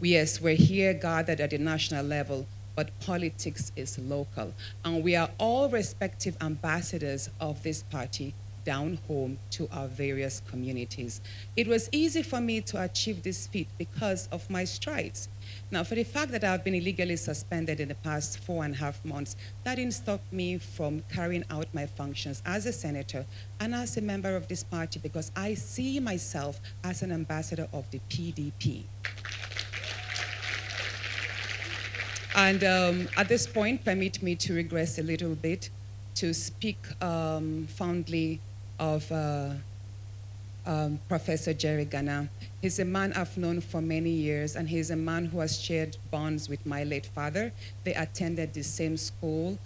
yes, we're here gathered at the national level, but politics is local. And we are all respective ambassadors of this party down home to our various communities. It was easy for me to achieve this feat because of my strides. Now, for the fact that I've been illegally suspended in the past 4.5 months, that didn't stop me from carrying out my functions as a senator and as a member of this party, because I see myself as an ambassador of the PDP. And at this point, permit me to regress a little bit to speak fondly of Professor Jerry Gana. He's a man I've known for many years, and he's a man who has shared bonds with my late father. They attended the same school,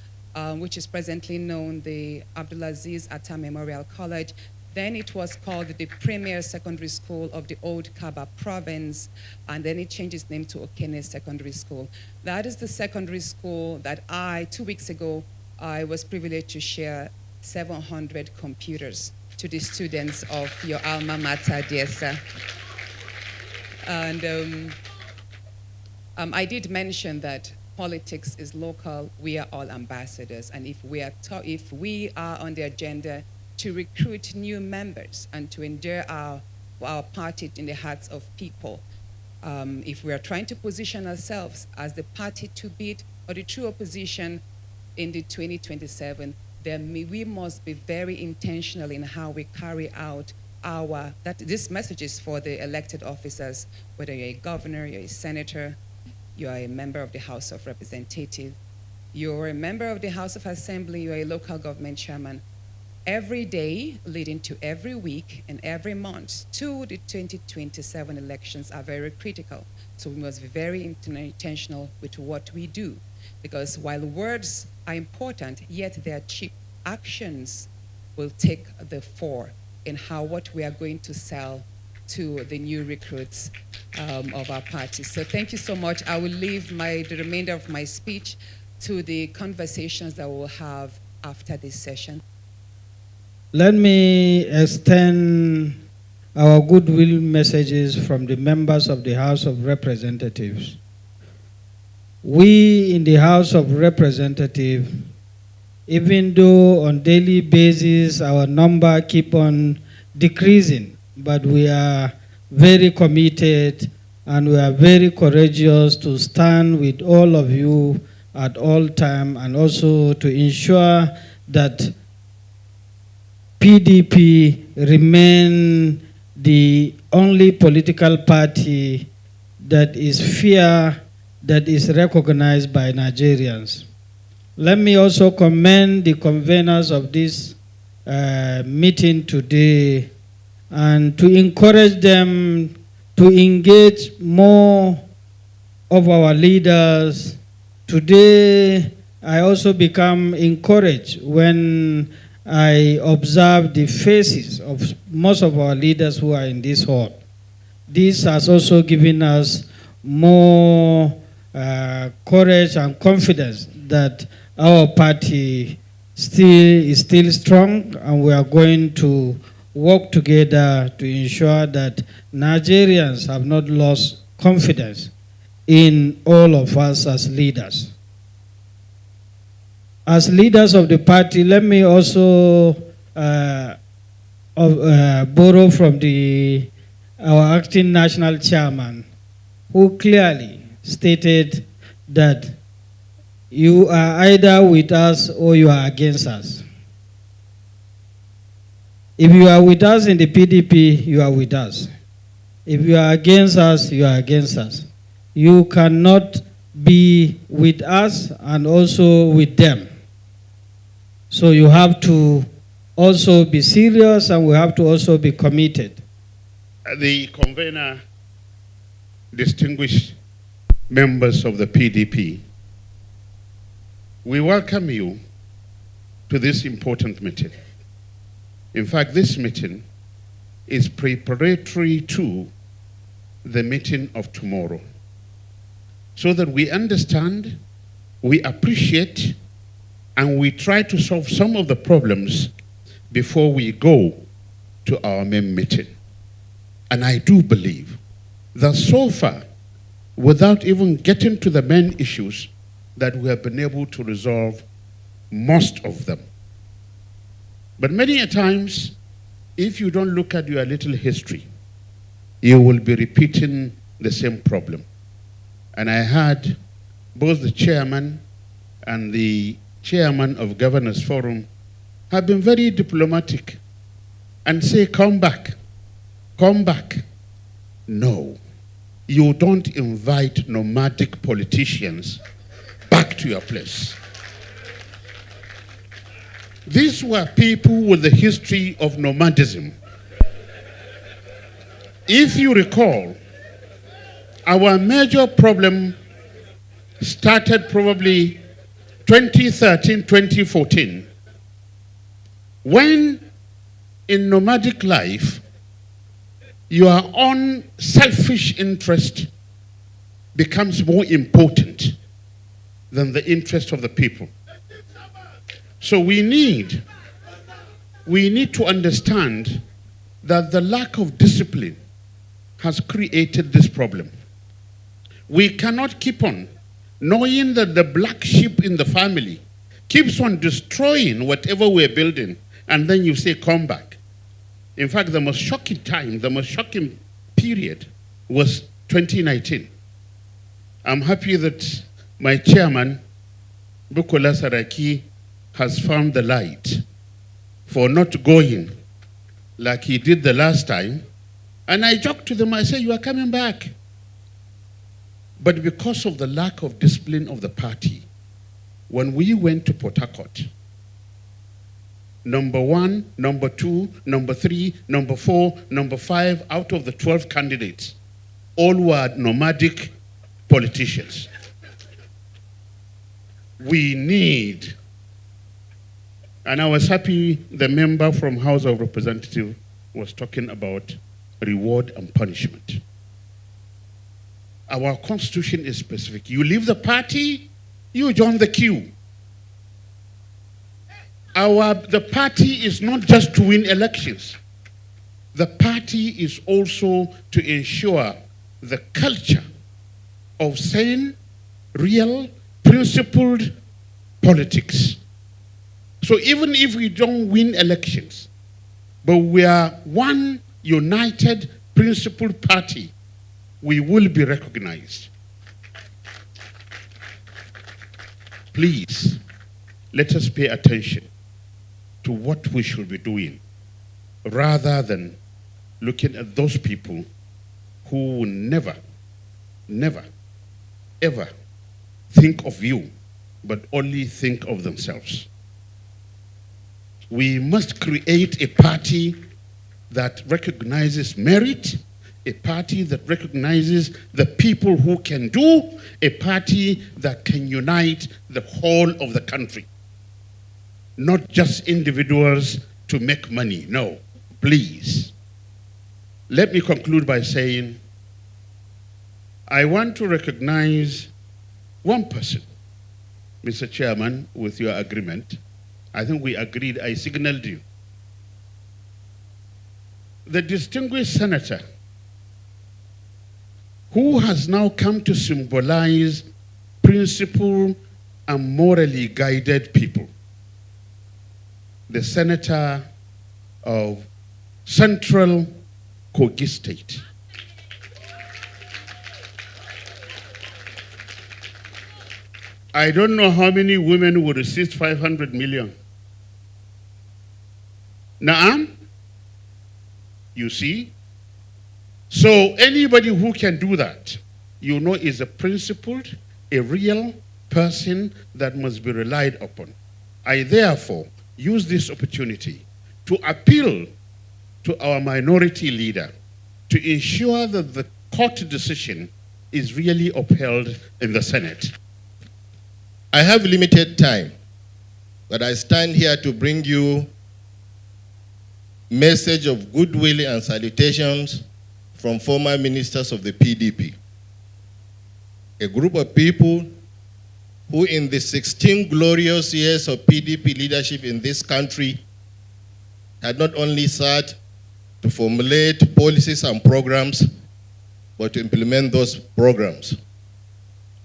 which is presently known the Abdulaziz Atta Memorial College. Then it was called the Premier Secondary School of the Old Kaba Province, and then it changed its name to Okene Secondary School. That is the secondary school that 2 weeks ago, I was privileged to share 700 computers to the students of your alma mater, dear sir. And I did mention that politics is local. We are all ambassadors, and if we are on the agenda to recruit new members and to endear our party in the hearts of people, if we are trying to position ourselves as the party to beat or the true opposition in the 2027, then we must be very intentional in how we carry out this message is for the elected officers, whether you're a governor, you're a senator, you are a member of the House of Representatives, you're a member of the House of Assembly, you're a local government chairman. Every day leading to every week and every month to the 2027 elections are very critical. So we must be very intentional with what we do. Because while words are important, yet they are cheap. Actions will take the fore in what we are going to sell to the new recruits of our party. So thank you so much. I will leave the remainder of my speech to the conversations that we'll have after this session. Let me extend our goodwill messages from the members of the House of Representatives. We in the House of Representatives, even though on daily basis our number keep on decreasing, but we are very committed and we are very courageous to stand with all of you at all time, and also to ensure that PDP remain the only political party that is fair, that is recognized by Nigerians. Let me also commend the conveners of this meeting today and to encourage them to engage more of our leaders. Today, I also become encouraged when I observe the faces of most of our leaders who are in this hall. This has also given us more courage and confidence that our party is still strong, and we are going to work together to ensure that Nigerians have not lost confidence in all of us as leaders. As leaders of the party, let me also borrow from our acting national chairman, who clearly stated that you are either with us or you are against us. If you are with us in the PDP, you are with us. If you are against us, you are against us. You cannot be with us and also with them. So you have to also be serious, and we have to also be committed. The convener, distinguished members of the PDP, we welcome you to this important meeting. In fact, this meeting is preparatory to the meeting of tomorrow, so that we understand, we appreciate, and we try to solve some of the problems before we go to our main meeting. And I do believe that so far, without even getting to the main issues, that we have been able to resolve most of them. But many a times, if you don't look at your little history, you will be repeating the same problem. And I heard both the chairman and the chairman of Governors Forum have been very diplomatic and say, come back, come back. No, you don't invite nomadic politicians back to your place. These were people with a history of nomadism. If you recall, our major problem started probably 2013, 2014, when in nomadic life, your own selfish interest becomes more important than the interest of the people. So we need to understand that the lack of discipline has created this problem. We cannot keep on knowing that the black sheep in the family keeps on destroying whatever we're building, and then you say, come back. In fact, the most shocking time, the most shocking period was 2019. I'm happy that my chairman, Bukola Saraki, has found the light for not going like he did the last time. And I joked to them, I said, you are coming back. But because of the lack of discipline of the party, when we went to Port Harcourt, number 1, number 2, number 3, number 4, number 5 out of the 12 candidates, all were nomadic politicians. We need, and I was happy the member from House of Representatives was talking about reward and punishment. Our constitution is specific. You leave the party, you join the queue. The party is not just to win elections. The party is also to ensure the culture of sane, real, principled politics. So even if we don't win elections, but we are one united, principled party, we will be recognized. Please, let us pay attention to what we should be doing, rather than looking at those people who will never, ever think of you, but only think of themselves. We must create a party that recognizes merit, a party that recognizes the people who can do, a party that can unite the whole of the country. Not just individuals to make money, no, please. Let me conclude by saying, I want to recognize one person, Mr. Chairman, with your agreement. I think we agreed, I signaled you. The distinguished senator who has now come to symbolize principled and morally guided people. The senator of Central Kogi State. I don't know how many women would resist 500 million. Naam? You see? So anybody who can do that, you know, is a principled, a real person that must be relied upon. I therefore use this opportunity to appeal to our minority leader to ensure that the court decision is really upheld in the Senate. I have limited time, but I stand here to bring you message of goodwill and salutations from former ministers of the PDP, a group of people who in the 16 glorious years of PDP leadership in this country had not only sat to formulate policies and programs, but to implement those programs,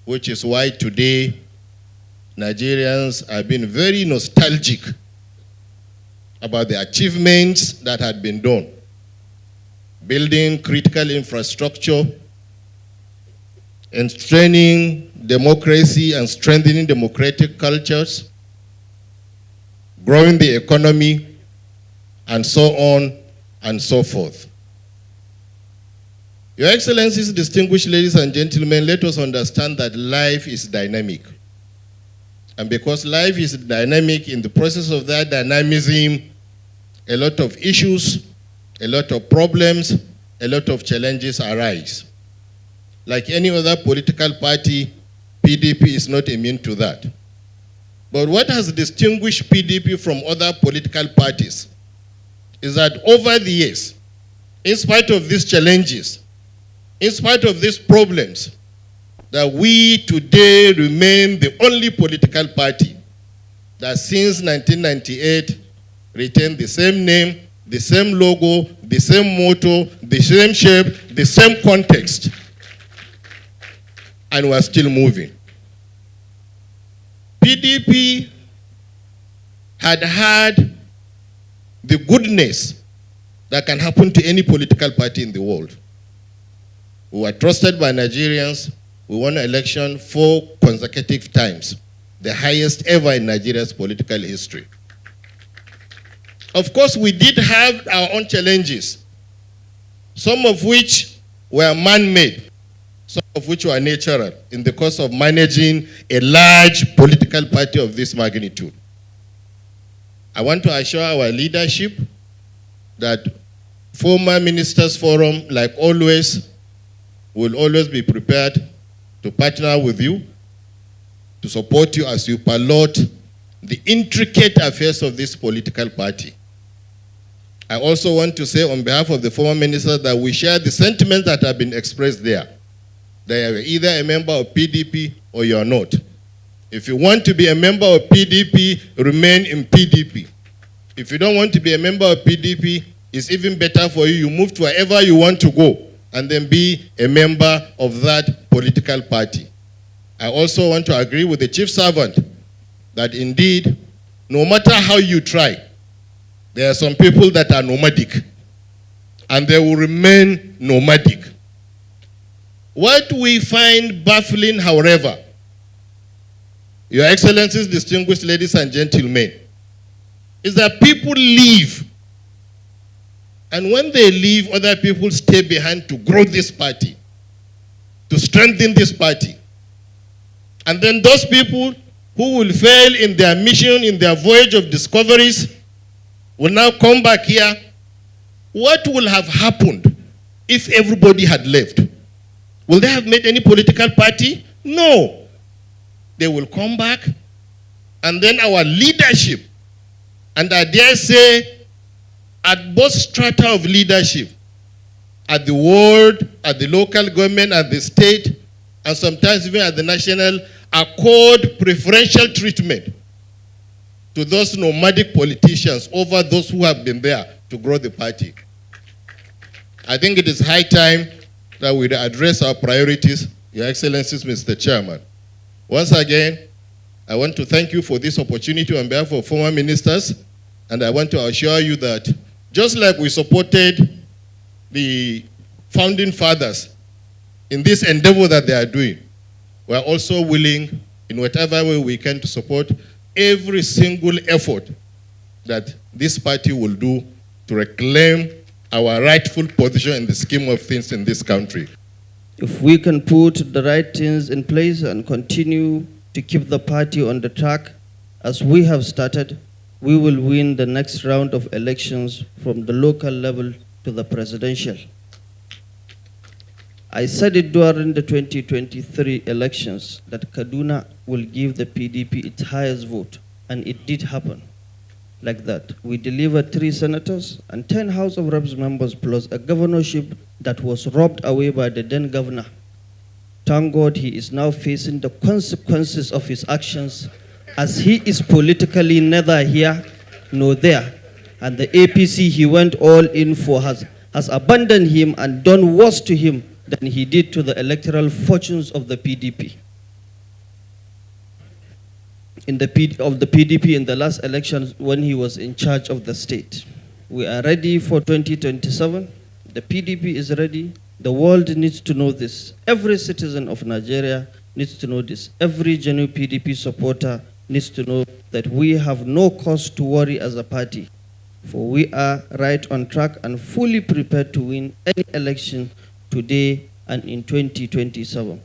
which is why today Nigerians have been very nostalgic about the achievements that had been done. Building critical infrastructure and strengthening democracy and strengthening democratic cultures, growing the economy, and so on and so forth. Your Excellencies, distinguished ladies and gentlemen, let us understand that life is dynamic. And because life is dynamic, in the process of that dynamism, a lot of issues, a lot of problems, a lot of challenges arise. Like any other political party, PDP is not immune to that. But what has distinguished PDP from other political parties is that over the years, in spite of these challenges, in spite of these problems, that we today remain the only political party that since 1998 retained the same name, the same logo, the same motto, the same shape, the same context, and we're still moving. PDP had the goodness that can happen to any political party in the world. We were trusted by Nigerians. We won an election 4 consecutive times, the highest ever in Nigeria's political history. Of course, we did have our own challenges, some of which were man-made, some of which were natural in the course of managing a large political party of this magnitude. I want to assure our leadership that former Ministers Forum, like always, will always be prepared to partner with you, to support you as you pilot the intricate affairs of this political party. I also want to say on behalf of the former ministers that we share the sentiments that have been expressed there. They are either a member of PDP or you are not. If you want to be a member of PDP, remain in PDP. If you don't want to be a member of PDP, it's even better for you. You move to wherever you want to go and then be a member of that political party. I also want to agree with the chief servant that indeed, no matter how you try, there are some people that are nomadic and they will remain nomadic. What we find baffling, however, Your Excellencies, distinguished ladies and gentlemen, is that people leave. And when they leave, other people stay behind to grow this party, to strengthen this party. And then those people who will fail in their mission, in their voyage of discoveries, will now come back here. What will have happened if everybody had left? Will they have made any political party? No. They will come back, and then our leadership, and I dare say, at both strata of leadership, at the world, at the local government, at the state, and sometimes even at the national, accord preferential treatment to those nomadic politicians over those who have been there to grow the party. I think it is high time that we address our priorities, Your Excellencies, Mr. Chairman. Once again, I want to thank you for this opportunity on behalf of former ministers, and I want to assure you that just like we supported the founding fathers in this endeavor that they are doing, we are also willing in whatever way we can to support every single effort that this party will do to reclaim our rightful position in the scheme of things in this country. If we can put the right things in place and continue to keep the party on the track as we have started, we will win the next round of elections from the local level to the presidential. I said it during the 2023 elections that Kaduna will give the PDP its highest vote, and it did happen like that. We delivered 3 senators and 10 House of Reps members plus a governorship that was robbed away by the then governor. Thank God he is now facing the consequences of his actions, as he is politically neither here nor there. And the APC he went all in for has abandoned him and done worse to him than he did to the electoral fortunes of the PDP. The PDP in the last elections when he was in charge of the state. We are ready for 2027. The PDP is ready. The world needs to know this. Every citizen of Nigeria needs to know this. Every genuine PDP supporter needs to know that we have no cause to worry as a party, for we are right on track and fully prepared to win any election today and in 2027.